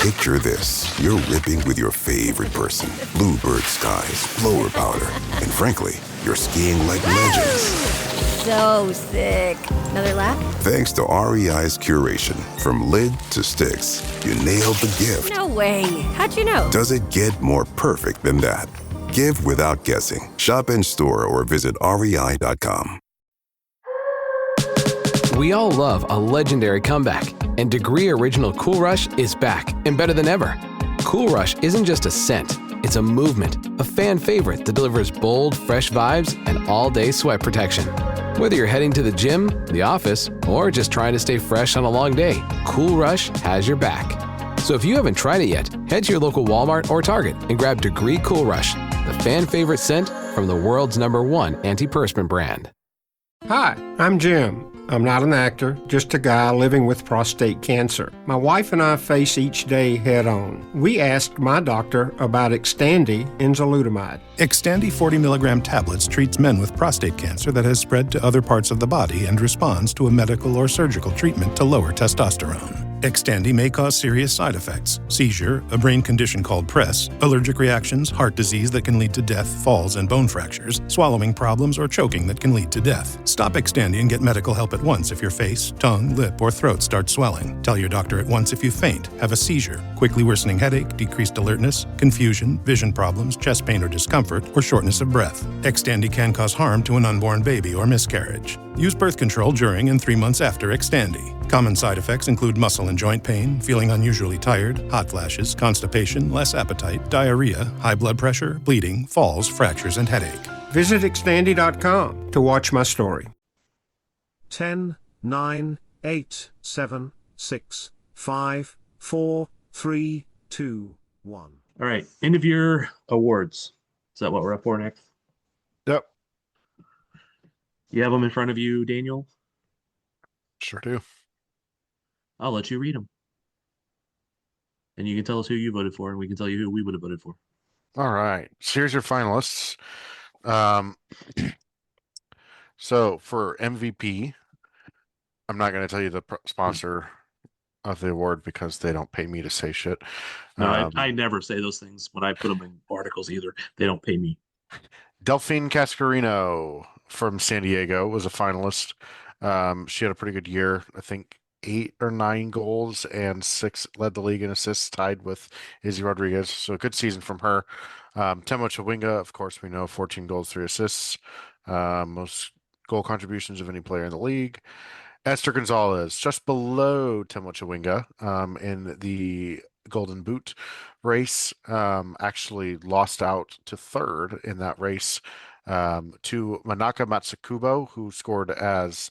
Picture this. You're ripping with your favorite person. Bluebird skies, blower powder, and frankly, you're skiing like legends. So sick. Another lap? Thanks to REI's curation, from lid to sticks, you nailed the gift. No way. How'd you know? Does it get more perfect than that? Give without guessing. Shop in store or visit rei.com. We all love a legendary comeback, and Degree Original Cool Rush is back and better than ever. Cool Rush isn't just a scent, it's a movement, a fan favorite that delivers bold, fresh vibes and all-day sweat protection. Whether you're heading to the gym, the office, or just trying to stay fresh on a long day, Cool Rush has your back. So if you haven't tried it yet, head to your local Walmart or Target and grab Degree Cool Rush, the fan favorite scent from the world's #1 antiperspirant brand. Hi, I'm Jim. I'm not an actor, just a guy living with prostate cancer. My wife and I face each day head on. We asked my doctor about Xtandi enzalutamide. Xtandi 40 milligram tablets treats men with prostate cancer that has spread to other parts of the body and responds to a medical or surgical treatment to lower testosterone. Xtandi may cause serious side effects: seizure, a brain condition called PRESS, allergic reactions, heart disease that can lead to death, falls and bone fractures, swallowing problems, or choking that can lead to death. Stop Xtandi and get medical help at once if your face, tongue, lip, or throat start swelling. Tell your doctor at once if you faint, have a seizure, quickly worsening headache, decreased alertness, confusion, vision problems, chest pain or discomfort, or shortness of breath. Xtandi can cause harm to an unborn baby or miscarriage. Use birth control during and 3 months after Xtandi. Common side effects include muscle and joint pain, feeling unusually tired, hot flashes, constipation, less appetite, diarrhea, high blood pressure, bleeding, falls, fractures, and headache. Visit Xtandi.com to watch my story. 10, 9, 8, 7, 6, 5, 4, 3, 2, 1. All right. End of year awards. Is that what we're up for next? Yep. You have them in front of you, Daniel? Sure do. I'll let you read them. And you can tell us who you voted for, and we can tell you who we would have voted for. All right. So here's your finalists. So for MVP, I'm not going to tell you the sponsor of the award because they don't pay me to say shit. No, I never say those things when I put them in articles either. They don't pay me. Delphine Cascarino from San Diego was a finalist. She had a pretty good year. I think 8 or 9 goals and 6 led the league in assists, tied with Izzy Rodriguez. So a good season from her. Temo Chawinga, of course, we know 14 goals, 3 assists. Most goal contributions of any player in the league. Esther Gonzalez, just below Temo Chawinga in the Golden Boot race. Actually lost out to third in that race to Manaka Matsukubo, who scored as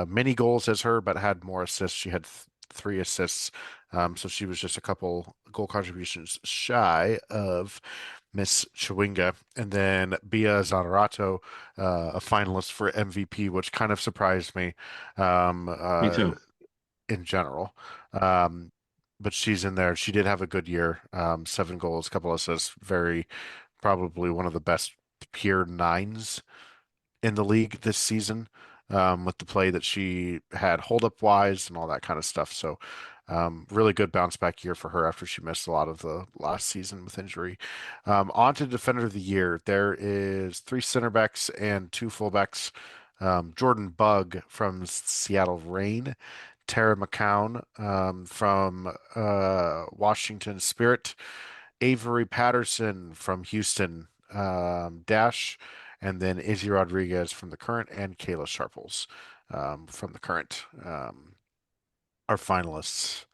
many goals as her, but had more assists. She had 3 assists. So she was just a couple goal contributions shy of Miss Chewinga. And then Bia Zanerato, a finalist for MVP, which kind of surprised me. Me too. In general. But she's in there. She did have a good year. 7 goals, couple assists. Probably one of the best pure nines in the league this season, with the play that she had hold up wise and all that kind of stuff. So really good bounce back year for her after she missed a lot of the last season with injury. On to Defender of the Year. There is 3 center backs and 2 fullbacks. Jordan Bugg from Seattle Reign, Tara McCown from Washington Spirit, Avery Patterson from Houston Dash, and then Izzy Rodriguez from the Current, and Kayla Sharples from the Current are finalists.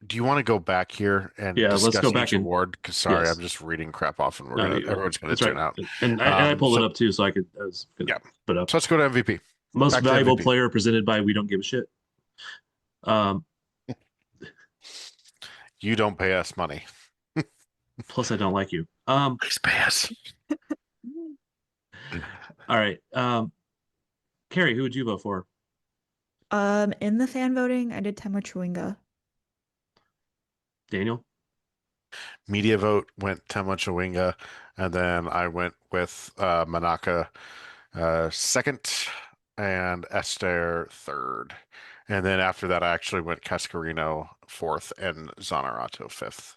Do you want to go back here and let's discuss go back each and award? Because sorry, yes. I'm just reading crap off, and everyone's going to That's turn right. out. And I pulled it up too, so I was gonna put up. So let's go to MVP. Most Back to valuable MVP. player presented by We Don't Give a Shit. You don't pay us money. Plus, I don't like you. Please pay us. All right. Carrie, who would you vote for? In the fan voting, I did Tema Chewinga. Daniel? Media vote went Tema Chewinga, and then I went with Manaka second and Esther third. And then after that, I actually went Cascarino fourth and Zanerato fifth.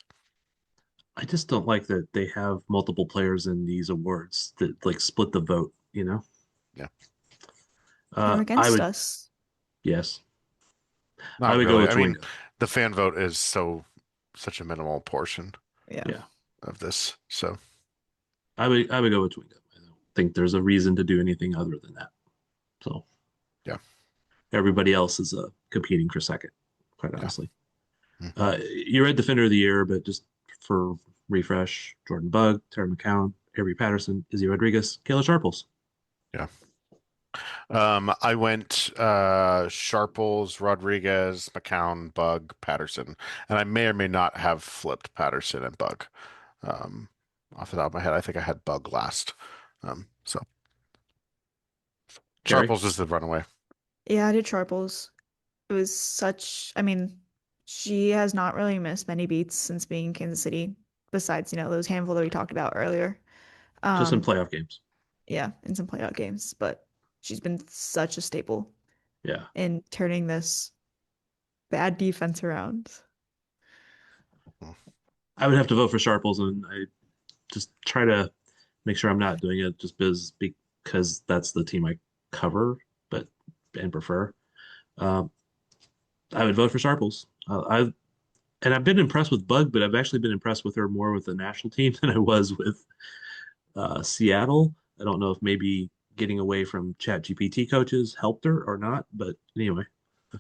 I just don't like that they have multiple players in these awards that like split the vote, you know? Yeah. They're against us. Yes. Not I would really. go with I mean, Chewinga. the fan vote is such a minimal portion Yeah. of this. So I would go with Chewinga. I don't think there's a reason to do anything other than that. So yeah. Everybody else is competing for second, quite honestly. You read Defender of the Year, but just for refresh, Jordan Bugg, Tara McCown, Avery Patterson, Izzy Rodriguez, Kayla Sharples. Yeah. I went Sharples, Rodriguez, McCown, Bugg, Patterson, and I may or may not have flipped Patterson and Bugg. Off the top of my head, I think I had Bugg last. So Carrie? Sharples is the runaway. Yeah, I did Sharples. It was I mean, she has not really missed many beats since being in Kansas City, besides, those handful that we talked about earlier. Just in playoff games. Yeah, in some playoff games, but she's been such a staple Yeah. in turning this bad defense around. I would have to vote for Sharples, and I just try to make sure I'm not doing it just because that's the team I cover and prefer. I would vote for Sharples. I've been impressed with Bugg, but I've actually been impressed with her more with the national team than I was with Seattle. I don't know if maybe getting away from ChatGPT coaches helped her or not, but anyway.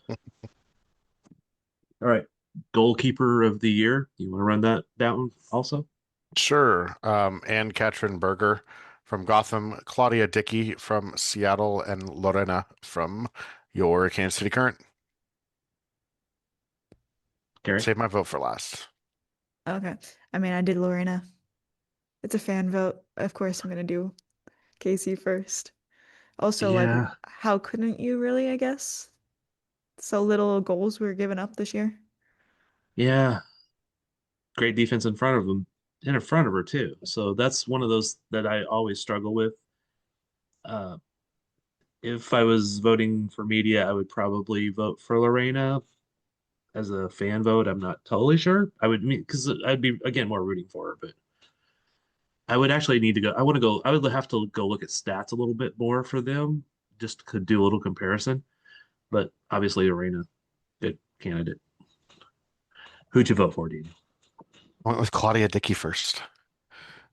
All right. Goalkeeper of the Year. You want to run that down also? Sure. Ann Katrin Berger from Gotham, Claudia Dickey from Seattle, and Lorena from your Kansas City Current. Gary? Save my vote for last. Okay. I mean, I did Lorena. It's a fan vote. Of course, I'm going to do Casey first. Also, Yeah. how couldn't you really, I guess? So little goals were given up this year. Yeah. Great defense in front of him and in front of her too. So that's one of those that I always struggle with. If I was voting for media, I would probably vote for Lorena. As a fan vote, I'm not totally sure. I would because I'd be again more rooting for her, but I would actually need to go. I would have to go look at stats a little bit more for them, just to do a little comparison. But obviously, Lorena, good candidate. Who'd you vote for, Dean? I went with Claudia Dickey first.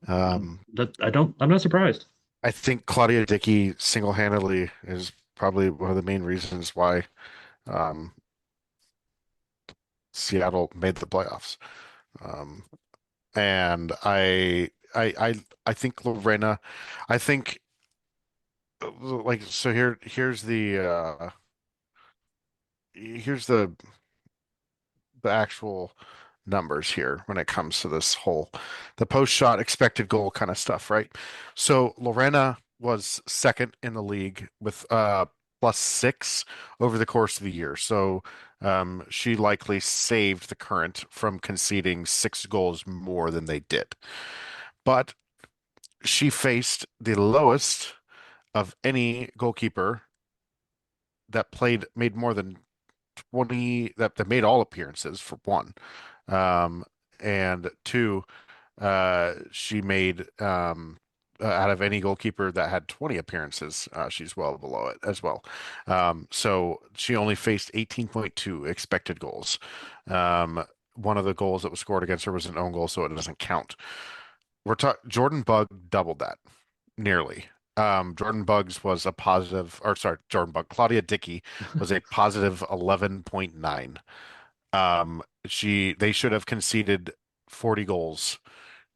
I'm not surprised. I think Claudia Dickey single-handedly is probably one of the main reasons why Seattle made the playoffs. And I think Lorena, I think like so here's the actual numbers here when it comes to this whole the post shot expected goal kind of stuff, right? So Lorena was second in the league with +6 over the course of the year. So she likely saved the Current from conceding 6 goals more than they did. But she faced the lowest of any goalkeeper that made more than 20 that made all appearances for one. And two, she made out of any goalkeeper that had 20 appearances, she's well below it as well. So she only faced 18.2 expected goals. One of the goals that was scored against her was an own goal, so it doesn't count. Jordan Bugg doubled that nearly. Jordan Buggs was a positive, or sorry, Jordan Bugg. Claudia Dickey was a positive 11.9. They should have conceded 40 goals.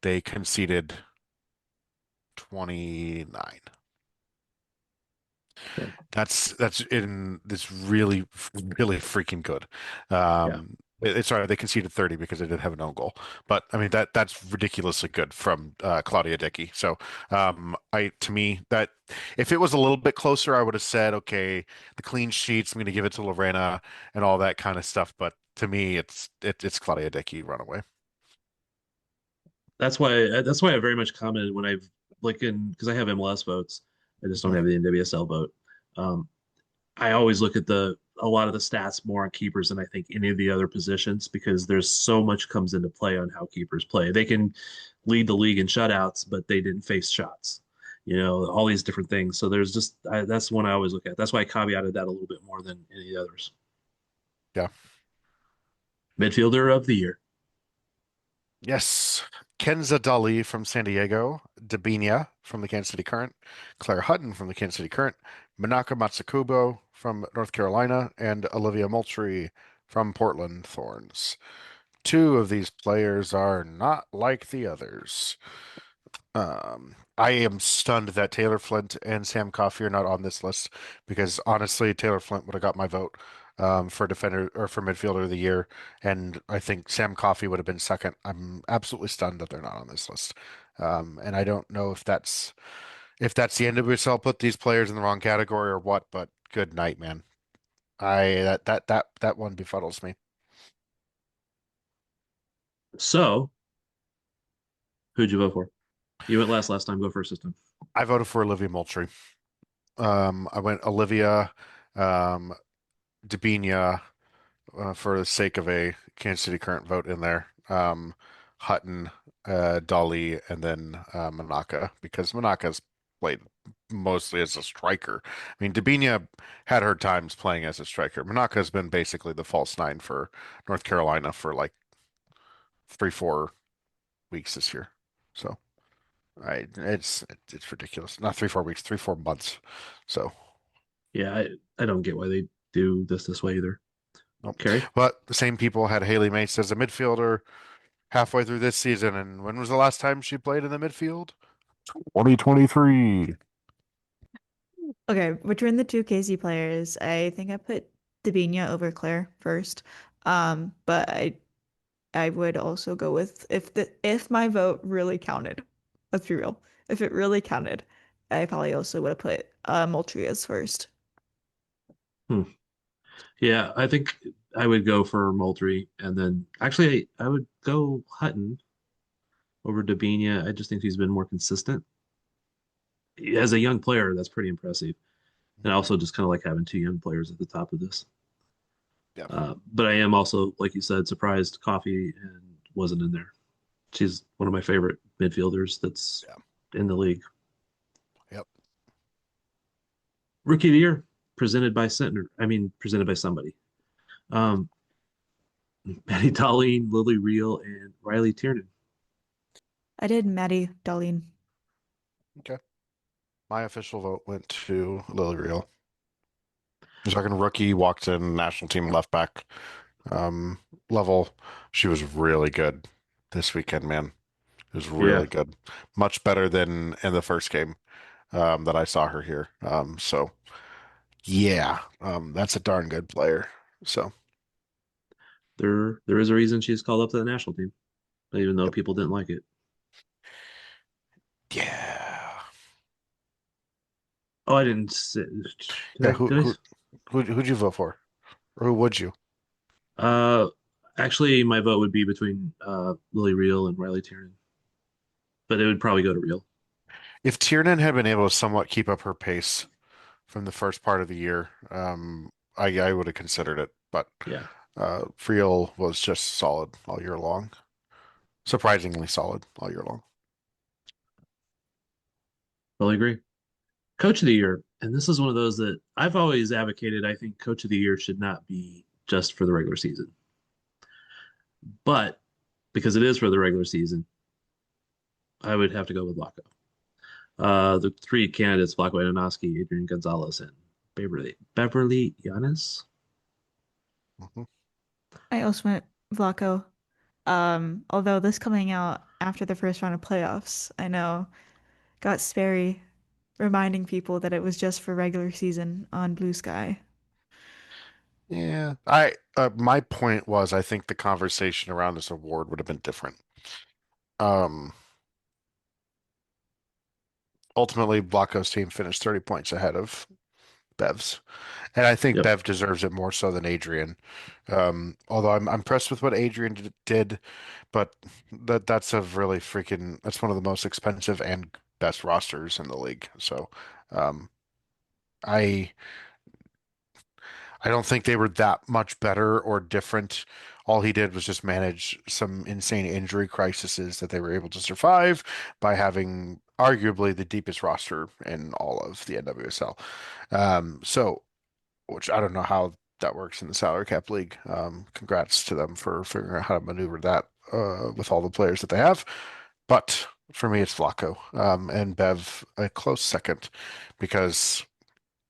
They conceded 29. Okay. That's in this really freaking good. Sorry, they conceded 30 because they did have an own goal. But I mean that's ridiculously good from Claudia Dickey. So to me that if it was a little bit closer, I would have said, okay, the clean sheets, I'm going to give it to Lorena and all that kind of stuff. But to me, it's Claudia Dickey runaway. That's why I very much commented when I've because I have MLS votes. I just don't have the NWSL vote. I always look at a lot of the stats more on keepers than I think any of the other positions, because there's so much comes into play on how keepers play. They can lead the league in shutouts, but they didn't face shots, all these different things. So there's that's one I always look at. That's why I caveated that a little bit more than any of the others. Yeah. Midfielder of the year. Yes. Kenza Dali from San Diego, Dabinia from the Kansas City Current, Claire Hutton from the Kansas City Current, Minaka Matsukubo from North Carolina, and Olivia Moultrie from Portland Thorns. 2 of these players are not like the others. I am stunned that Taylor Flint and Sam Coffey are not on this list, because honestly, Taylor Flint would have got my vote for defender or for midfielder of the year, and I think Sam Coffey would have been second. I'm absolutely stunned that they're not on this list, and I don't know if that's the NWSL put these players in the wrong category or what. But good night, man. That one befuddles me. So, who'd you vote for? You went last time. Go first this time. I voted for Olivia Moultrie. I went Olivia, Dabinia, for the sake of a Kansas City Current vote in there. Hutton, Dali, and then Manaka, because Manaka's played mostly as a striker. I mean, Dabinia had her times playing as a striker. Manaka has been basically the false 9 for North Carolina for like 3-4 weeks this year. So it's ridiculous. Not 3-4 weeks, 3-4 months. So yeah, I don't get why they do this way either. Nope. Carrie? But the same people had Haley Mace as a midfielder halfway through this season, and when was the last time she played in the midfield? 2023. Okay, between the 2 KC players, I think I put Dabinia over Claire first. But I would also go with if my vote really counted. Let's be real. If it really counted, I probably also would have put Moultrie as first. Yeah, I think I would go for Moultrie, and then actually I would go Hutton over Dabinia. I just think he's been more consistent. As a young player, that's pretty impressive. And I also just kind of like having 2 young players at the top of this. Yeah. But I am also, like you said, surprised Coffey and wasn't in there. She's one of my favorite midfielders that's in the league. Yep. Rookie of the year, presented by somebody. Maddie Darlene, Lily Reel, and Riley Tiernan. I did Maddie Darlene. Okay. My official vote went to Lily Reel. You're talking rookie, walked in, national team left back. level. She was really good this weekend, man. It was Yeah. really good. Much better than in the first game that I saw her here. So yeah, that's a darn good player. So There is a reason she's called up to the national team, even though yep. people didn't like it. Yeah. Oh, I didn't say, Yeah, did I? who'd you vote for? Or who would you? Actually, my vote would be between Lily Reel and Riley Tiernan, but it would probably go to Reel. If Tiernan had been able to somewhat keep up her pace from the first part of the year, I would have considered it. But Yeah, Friel was just solid all year long. Surprisingly solid all year long. totally agree. Coach of the year, and this is one of those that I've always advocated. I think Coach of the year should not be just for the regular season, but because it is for the regular season, I would have to go with Vlatko. The three candidates: Vlatko Andonovski, Adrian Gonzalez, and Beverly Yanis. Mm-hmm. I also went Vlaco. Although this coming out after the first round of playoffs, I know got Sperry reminding people that it was just for regular season on Blue Sky. Yeah, my point was I think the conversation around this award would have been different. Um, Ultimately, Blanco's team finished 30 points ahead of Bev's, and I think Yep. Bev deserves it more so than Adrian. Although I'm impressed with what Adrian did, but that's a really freaking that's one of the most expensive and best rosters in the league. So, um, I I don't think they were that much better or different. All he did was just manage some insane injury crises that they were able to survive by having arguably the deepest roster in all of the NWSL. So, which I don't know how that works in the salary cap league. Congrats to them for figuring out how to maneuver that with all the players that they have. But for me, it's Vlaco and Bev a close second because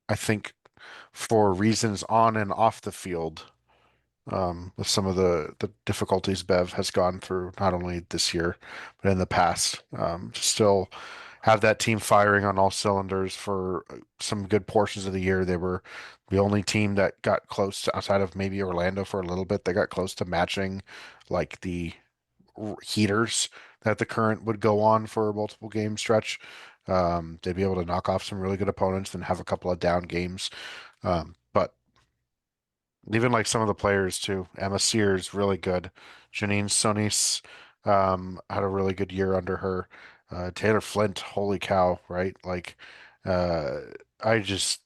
I think for reasons on and off the field, with some of the difficulties Bev has gone through, not only this year, but in the past. Still have that team firing on all cylinders for some good portions of the year. They were the only team that got close to, outside of maybe Orlando for a little bit, they got close to matching like the heaters that the Current would go on for a multiple game stretch. They'd be able to knock off some really good opponents and have a couple of down games. But even like some of the players too, Emma Sears, really good. Janine Sonis had a really good year under her. Taylor Flint, holy cow, right? Like, uh, I just,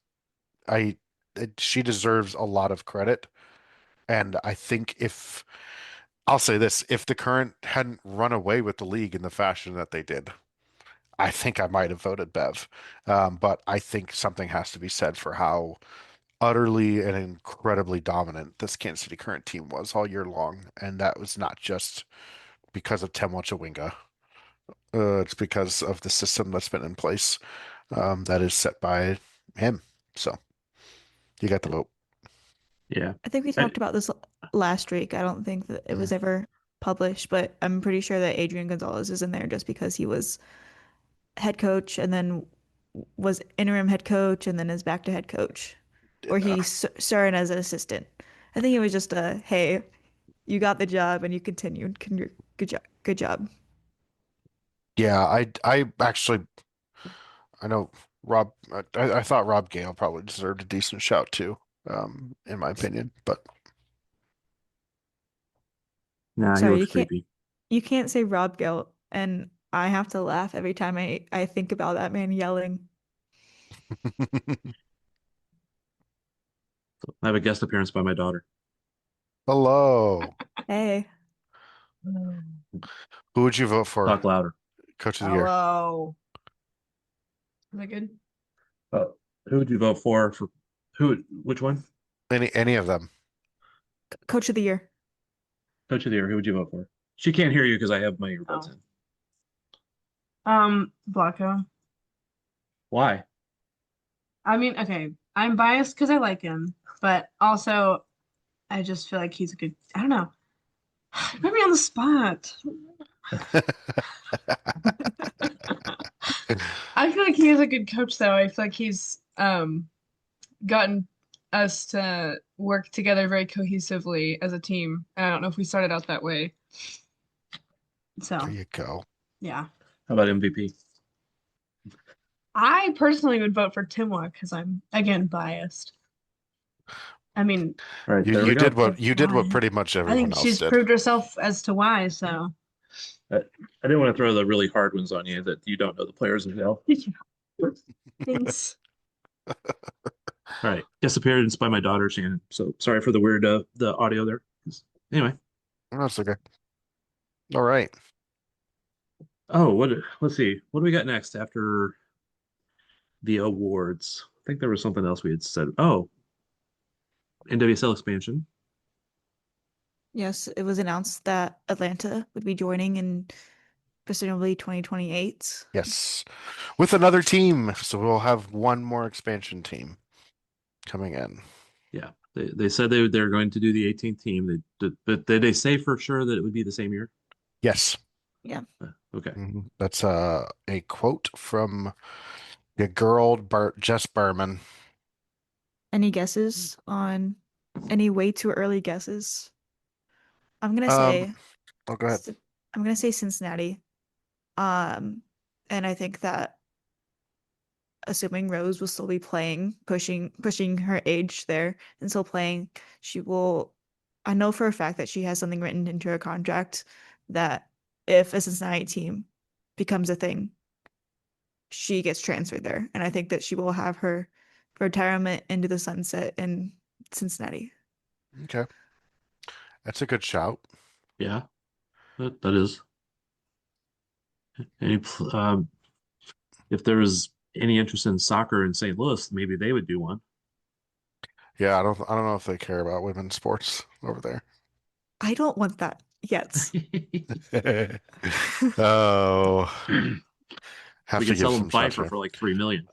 she deserves a lot of credit. And I think if, I'll say this, if the Current hadn't run away with the league in the fashion that they did, I think I might have voted Bev. But I think something has to be said for how utterly and incredibly dominant this Kansas City Current team was all year long, and that was not just because of Temo Chawinga. It's because of the system that's been in place that is set by him. So you got the vote. Yeah. I think we talked about this last week. I don't think that it was ever published, but I'm pretty sure that Adrian Gonzalez is in there just because he was head coach and then was interim head coach and then is back to head coach. Or he started as an assistant. I think it was just a, hey, you got the job and you continued. Good job. Good job. Yeah, I actually I know Rob. I thought Rob Gale probably deserved a decent shout too, in my opinion. But Nah, he Sorry, looks creepy. you can't say Rob Gale, and I have to laugh every time I think about that man yelling. I have a guest appearance by my daughter. hello, Hey. who would you vote for? Talk louder. Coach of the year. Hello. Is that good? Who would you vote for? For who? Which one? Any of them. Coach of the year. Coach of the year. Who would you vote for? She can't hear you because I have my earbuds in. Blanco. Why? I mean, okay, I'm biased because I like him, but also I just feel like he's a good. I don't know. Put me on the spot. I feel like he is a good coach, though. I feel like he's gotten us to work together very cohesively as a team. And I don't know if we started out that way. So There you go. yeah. How about MVP? I personally would vote for Timwa because I'm again biased. I mean, All right, You there we you go. did what why? pretty much I everyone think else she's did. proved herself as to why, so I didn't want to throw the really hard ones on you that you don't know the players as well. thanks. All right, guest appearance by my daughter Shannon. So sorry for the weird the audio there. Anyway, That's okay. All right. oh, let's see. What do we got next after the awards? I think there was something else we had said. Oh, NWSL expansion. Yes, it was announced that Atlanta would be joining in presumably 2028. Yes. With another team. So we'll have one more expansion team coming in. Yeah, they said they're going to do the 18th team. But did they say for sure that it would be the same year? Yes. Yeah. Okay. That's a quote from the girl Jess Berman. Any guesses on any way too early guesses? I'm gonna Um, say Oh, go ahead. I'm gonna say Cincinnati. And I think that assuming Rose will still be playing, pushing her age there and still playing, she will. I know for a fact that she has something written into her contract that if a Cincinnati team becomes a thing, she gets transferred there, and I think that she will have her retirement into the sunset in Cincinnati. Okay. That's a good shout. Yeah, that is. Any if there was any interest in soccer in St. Louis, maybe they would do one. Yeah, I don't know if they care about women's sports over there. I don't want that yet. Oh, have We to could sell give them some Pfeiffer shots. for like 3 million.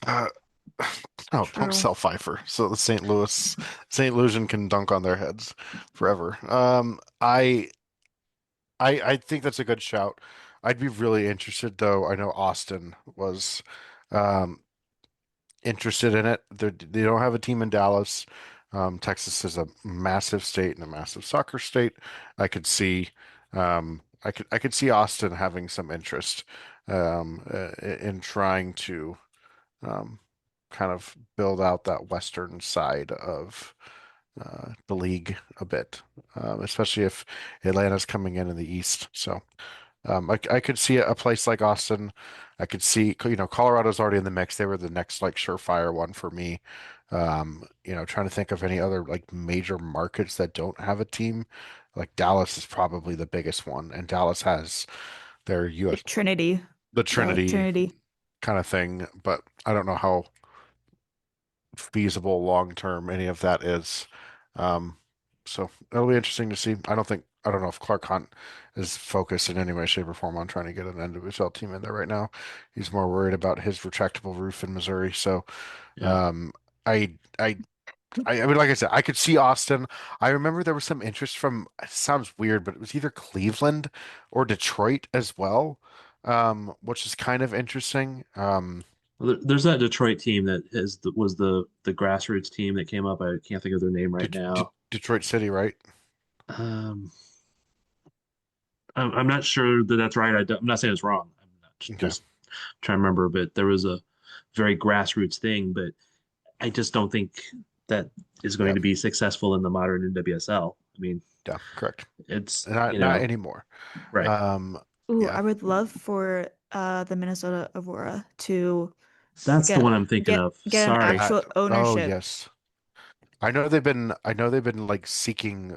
No, True. don't sell Pfeiffer. So the St. Louisian can dunk on their heads forever. I think that's a good shout. I'd be really interested though. I know Austin was um interested in it. They don't have a team in Dallas. Texas is a massive state and a massive soccer state. I could see I could see Austin having some interest in trying to um, kind of build out that western side of the league a bit, especially if Atlanta's coming in the East. So I could see a place like Austin. I could see, Colorado's already in the mix. They were the next like surefire one for me. Trying to think of any other like major markets that don't have a team. Like Dallas is probably the biggest one, and Dallas has their US Trinity. the Charlotte Trinity. kind of thing, but I don't know how feasible long term any of that is. So it'll be interesting to see. I don't know if Clark Hunt is focused in any way, shape, or form on trying to get an NWSL team in there right now. He's more worried about his retractable roof in Missouri. So, Yeah. I mean, like I said, I could see Austin. I remember there was some interest from, it sounds weird, but it was either Cleveland or Detroit as well, which is kind of interesting. Well, there's that Detroit team that was the grassroots team that came up. I can't think of their name right now. Detroit City, right? I'm not sure that that's right. I'm not saying it's wrong. I'm not just trying to remember, but there was a very grassroots thing, but I just don't think that is going to be successful in the modern NWSL. I mean, yeah, correct. It's not anymore. Right. Ooh, I would love for the Minnesota Aurora to That's the one I'm thinking of. Get Sorry. an actual Oh ownership. yes. I know they've been like seeking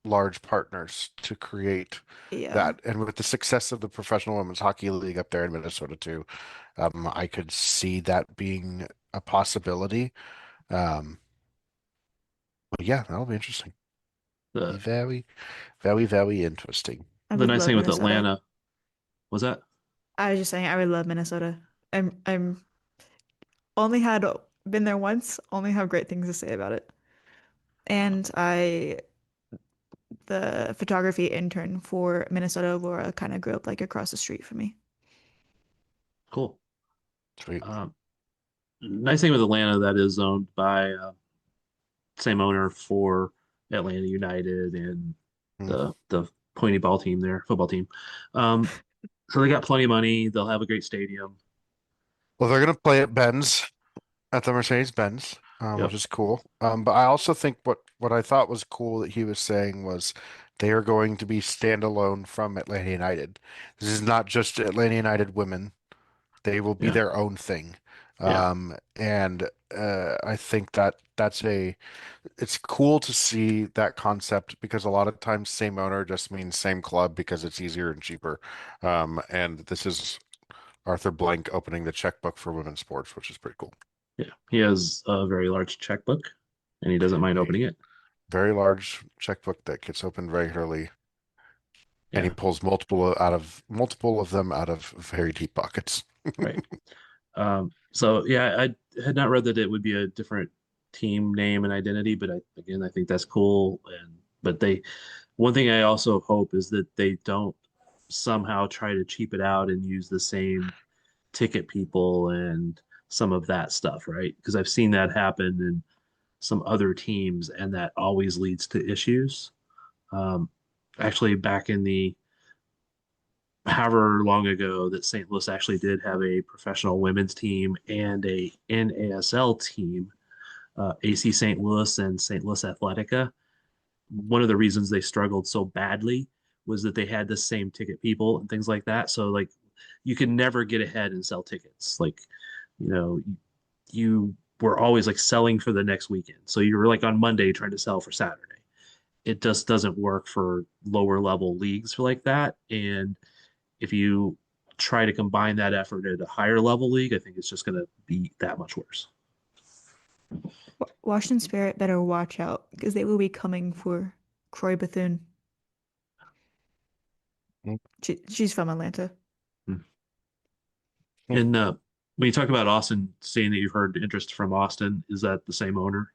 large partners to create that. And with the success of the Professional Women's Hockey League up there in Minnesota too, I could see that being a possibility. But yeah, that'll be interesting. Very, very, very interesting. The nice thing with Atlanta was that I was just saying I would love Minnesota. I'm been there once, only have great things to say about it. And the photography intern for Minnesota Aurora kind of grew up like across the street from me. Cool. Sweet. Nice thing with Atlanta that is owned by same owner for Atlanta United and the pointy ball team there, football team. So they got plenty of money. They'll have a great stadium. Well, they're gonna play at Benz, at the Mercedes-Benz, Yep. which is cool. But I also think what I thought was cool that he was saying was they are going to be standalone from Atlanta United. This is not just Atlanta United women. They will be Yeah. their own thing. Yeah. And I think it's cool to see that concept because a lot of times same owner just means same club because it's easier and cheaper. And this is Arthur Blank opening the checkbook for women's sports, which is pretty cool. Yeah. He has a very large checkbook and he doesn't mind opening it. Very large checkbook that gets opened regularly, and he Yeah. pulls multiple of them out of very deep pockets. Right. So yeah, I had not read that it would be a different team name and identity, but I think that's cool. But one thing I also hope is that they don't somehow try to cheap it out and use the same ticket people and some of that stuff, right? Because I've seen that happen in some other teams, and that always leads to issues. Actually, back in the however long ago that St. Louis actually did have a professional women's team and a NASL team, AC St. Louis and St. Louis Athletica. One of the reasons they struggled so badly was that they had the same ticket people and things like that. So like you could never get ahead and sell tickets. Like, you know, you were always like selling for the next weekend. So you were like on Monday trying to sell for Saturday. It just doesn't work for lower level leagues like that. And if you try to combine that effort at a higher level league, I think it's just going to be that much worse. Washington Spirit better watch out because they will be coming for Croy Bethune. She's from Atlanta. And when you talk about Austin, saying that you've heard interest from Austin, is that the same owner?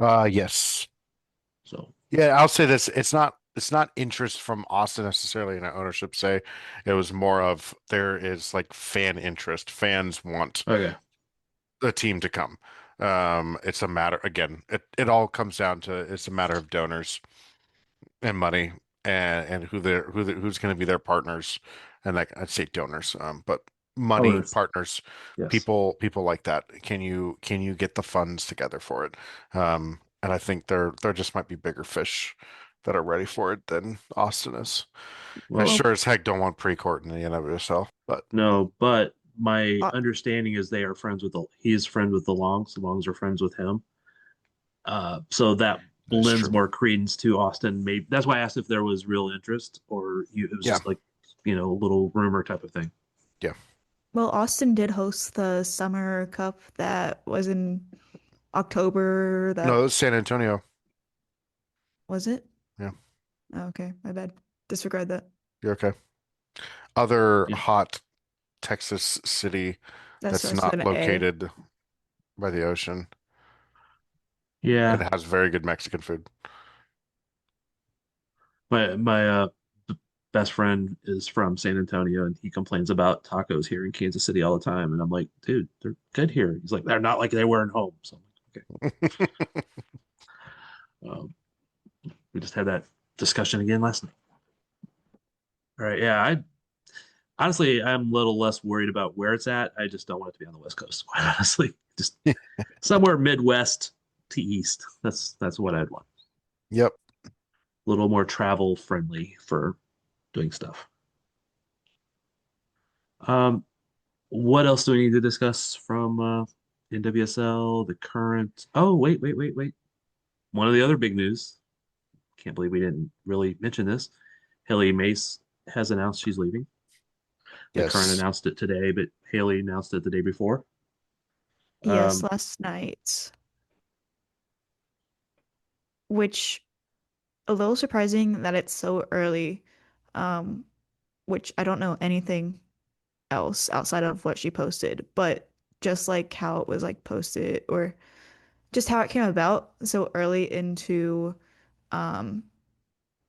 Yes. So yeah, I'll say this: it's not interest from Austin necessarily in an ownership say. It was more of there is like fan interest. Fans want okay. the team to come. It's a matter again. It all comes down to it's a matter of donors and money and who's going to be their partners, and like I'd say donors, but money Owners. partners, Yes. people like that. Can you get the funds together for it? And I think there just might be bigger fish that are ready for it than Austin is. Well, I sure as heck don't want Precourt in the NWSL, but no, but my understanding is they are friends with he's friends with the Longs. The Longs are friends with him. So that lends more credence to Austin. Maybe that's why I asked if there was real interest or it was just like, you know, a little rumor type of thing. Yeah. Well, Austin did host the Summer Cup that was in October. No, it was San Antonio. Was it? Yeah. Oh, okay, my bad. Disregard that. You're okay. Other hot Texas city That that's starts not with an A. located by the ocean. Yeah. It has very good Mexican food. My best friend is from San Antonio and he complains about tacos here in Kansas City all the time. And I'm like, dude, they're good here. He's like, they're not like they were at home. So I'm like, okay. We just had that discussion again last night. All right. Yeah. Honestly, I'm a little less worried about where it's at. I just don't want it to be on the West Coast, quite honestly. Just somewhere Midwest to East. That's what I'd want. Yep. A little more travel friendly for doing stuff. What else do we need to discuss from NWSL, the current? Oh, wait. One of the other big news. Can't believe we didn't really mention this. Haley Mace has announced she's leaving. The Yes. Current announced it today, but Haley announced it the day before. Yes, last night. Which a little surprising that it's so early. Which I don't know anything else outside of what she posted, but just like how it was like posted or just how it came about so early into um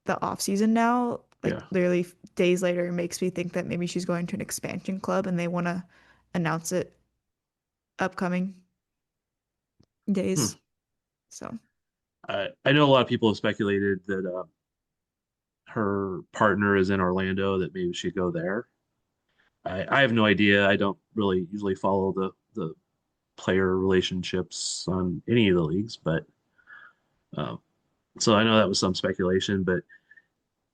the off season now, like Yeah. literally days later, makes me think that maybe she's going to an expansion club and they want to announce it upcoming Hmm. days. So I know a lot of people have speculated that her partner is in Orlando, that maybe she'd go there. I have no idea. I don't really usually follow the player relationships on any of the leagues, but um, so I know that was some speculation. But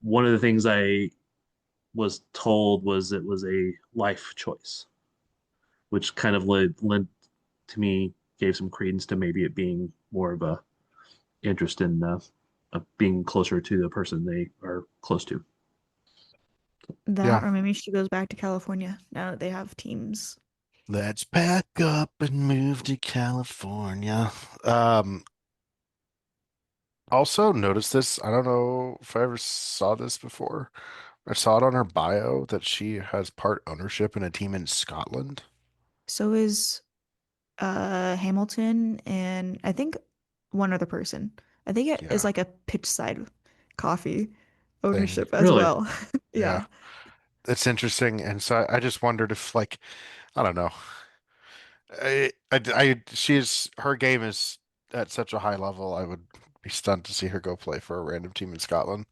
one of the things I was told was it was a life choice, which kind of led to me, gave some credence to maybe it being more of a interest in being closer to the person they are close to. that, Yeah. or maybe she goes back to California now that they have teams. Let's pack up and move to California. Also notice this. I don't know if I ever saw this before. I saw it on her bio that she has part ownership in a team in Scotland. So is Hamilton and I think one other person. I think it is Yeah. like a pitch side coffee Thing. ownership as Really? well. Yeah. Yeah. It's interesting. And so I just wondered if like, I don't know. Her game is at such a high level. I would be stunned to see her go play for a random team in Scotland.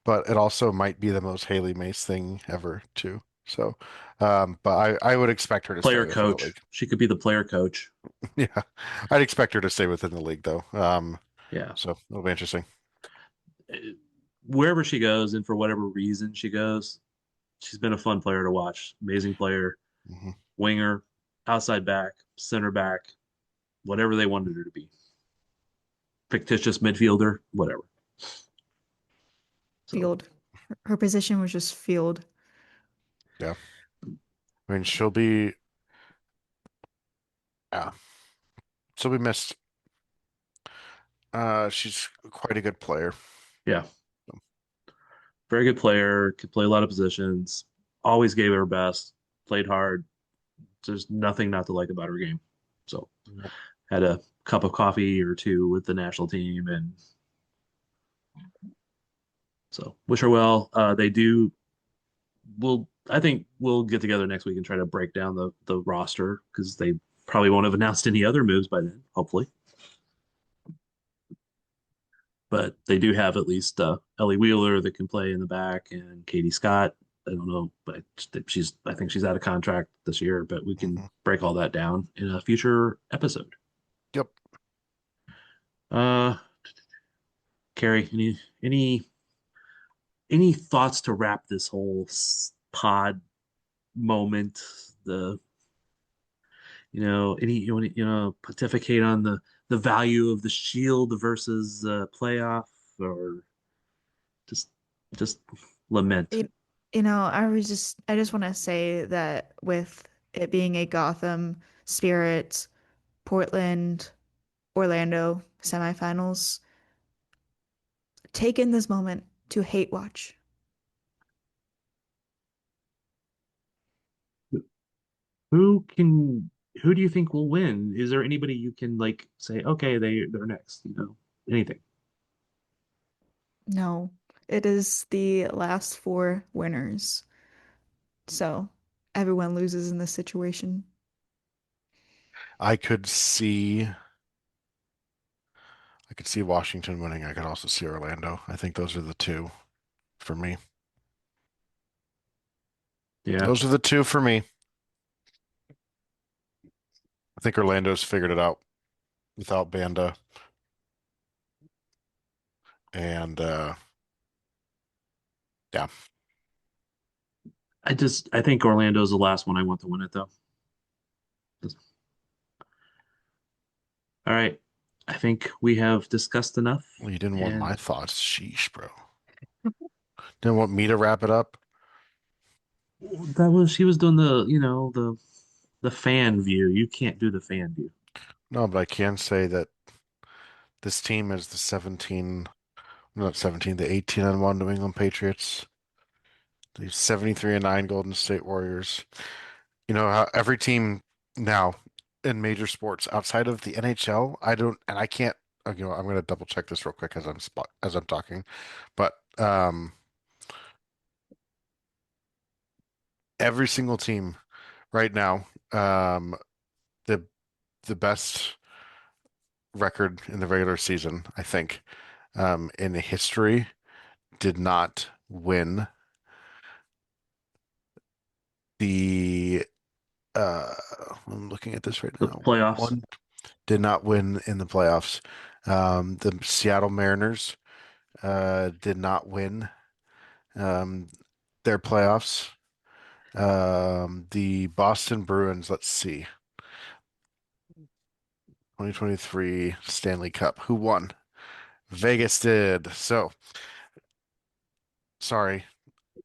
But it also might be the most Haley Mace thing ever too. So, but I would expect her to stay Player within the coach. league. She could be the player coach. Yeah, I'd expect her to stay within the league though. Yeah. So it'll be interesting. Wherever she goes and for whatever reason she goes, she's been a fun player to watch. Amazing player, hmm winger, outside back, center back, whatever they wanted her to be. Fictitious midfielder, whatever. So Field. Her position was just field. Yeah, I mean yeah, she'll be missed. She's quite a good player. yeah, very good player. Could play a lot of positions. Always gave her best. Played hard. There's nothing not to like about her game. So had a cup of coffee or two with the national team, and so wish her well. They do. I think we'll get together next week and try to break down the roster because they probably won't have announced any other moves by then, hopefully. But they do have at least Ellie Wheeler that can play in the back, and Katie Scott. I don't know, but I think she's out of contract this year, but we can Mhm. break all that down in a future episode. Yep. Uh, Carrie, any thoughts to wrap this whole pod moment? Any pontificate on the value of the Shield versus playoff, or just just lament. You, I just want to say that with it being a Gotham, Spirit, Portland, Orlando semifinals, take in this moment to hate watch. Who do you think will win? Is there anybody you can like say, okay, they're next, anything? No, it is the last four winners. So everyone loses in this situation. I could see Washington winning. I could also see Orlando. I think those are the two for me. Yeah. Those are the two for me. I think Orlando's figured it out without Banda. And yeah. I think Orlando's the last one I want to win it though. All right. I think we have discussed enough. Well, you didn't want my thoughts. Sheesh, bro. Didn't want me to wrap it up. She was doing the fan view. You can't do the fan view. No, but I can say that this team is the 18-1 New England Patriots. The 73-9 Golden State Warriors. You know how every team now, in major sports outside of the NHL, I can't. I'm going to double check this real quick as I'm talking, but every single team right now, the best record in the regular season, I think, in history, did not win the. I'm looking at this right now. Playoffs. One did not win in the playoffs. The Seattle Mariners did not win their playoffs. The Boston Bruins, let's see. 2023 Stanley Cup. Who won? Vegas did. So, sorry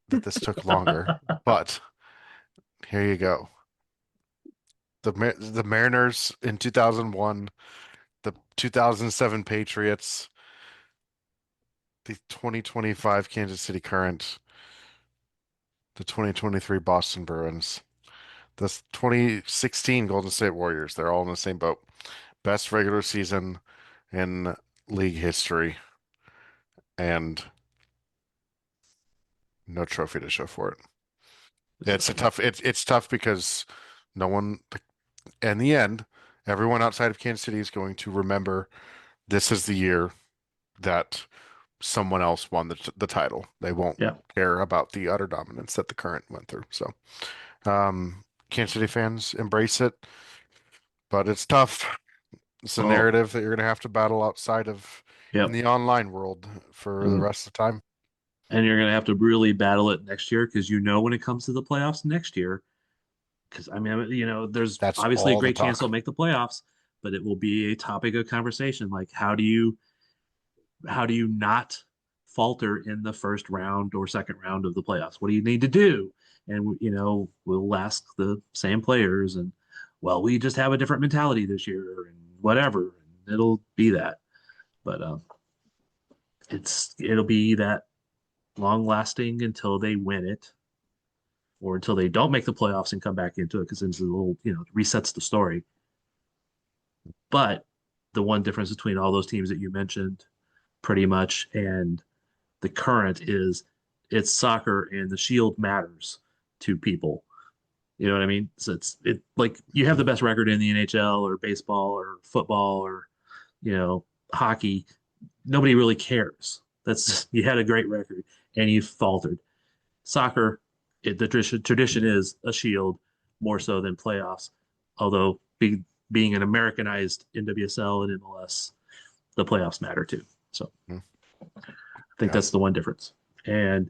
that this took longer, but here you go. The Mariners in 2001, the 2007 Patriots, the 2025 Kansas City Current, the 2023 Boston Bruins, the 2016 Golden State Warriors. They're all in the same boat. Best regular season in league history, and no trophy to show for it. It's tough because no one, in the end, everyone outside of Kansas City is going to remember this is the year that someone else won the title. They won't care about the utter dominance that the Current went through. So, Kansas City fans embrace it, but it's tough. It's a narrative that you're going to have to battle outside of in the online world for the rest of the time. And you're going to have to really battle it next year because when it comes to the playoffs next year, because there's obviously a great chance they'll make the playoffs, but it will be a topic of conversation. Like, how do you not falter in the first round or second round of the playoffs? What do you need to do? And we'll ask the same players, and we just have a different mentality this year, and whatever. And it'll be that, but it'll be that long lasting until they win it, or until they don't make the playoffs and come back into it, because it's a little, resets the story. But the one difference between all those teams that you mentioned, pretty much, and the Current is it's soccer, and the Shield matters to people. You know what I mean? So it's like you have the best record in the NHL or baseball or football or hockey. Nobody really cares. You had a great record and you faltered. Soccer, the tradition is a Shield more so than playoffs. Although being an Americanized NWSL and MLS, the playoffs matter too. So I think that's the one difference. And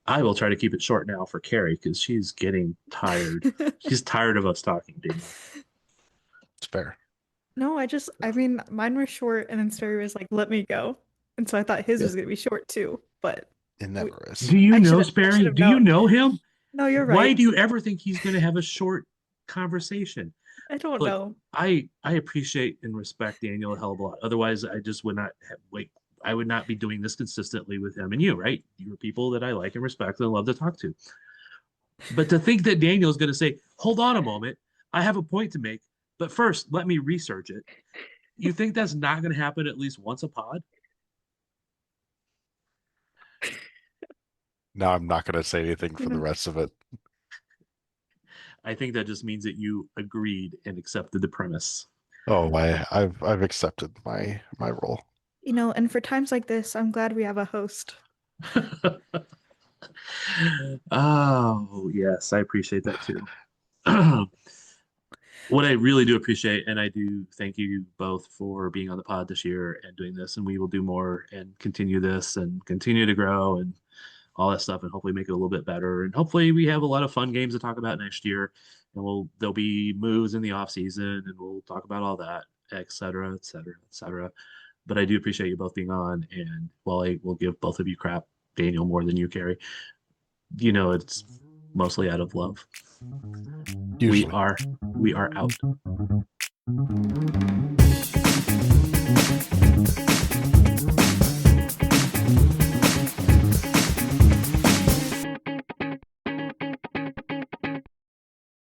I will try to keep it short now for Carrie because she's getting tired. She's tired of us talking, Daniel. It's fair. No, mine were short, and then Sperry was like, "Let me go," and so I thought his was gonna be short too. But it never is. Do you know Sperry? Do you know him? No, you're right. Why do you ever think he's going to have a short conversation? I don't know. I appreciate and respect Daniel a hell of a lot. Otherwise, I just would not I would not be doing this consistently with him and you, right? You're people that I like and respect and love to talk to. But to think that Daniel is going to say, "Hold on a moment, I have a point to make, but first let me research it." You think that's not going to happen at least once a pod? No, I'm not going to say anything for the rest of it. I think that just means that you agreed and accepted the premise. Oh, I've accepted my role. And for times like this, I'm glad we have a host. Oh, yes, I appreciate that too. What I really do appreciate, and I do thank you both for being on the pod this year and doing this, and we will do more and continue this and continue to grow and all that stuff, and hopefully make it a little bit better. And hopefully we have a lot of fun games to talk about next year, and there'll be moves in the off season, and we'll talk about all that, et cetera, et cetera, et cetera. But I do appreciate you both being on, and while I will give both of you crap, Daniel, more than you, Carrie, it's mostly out of love. Usually. We are out.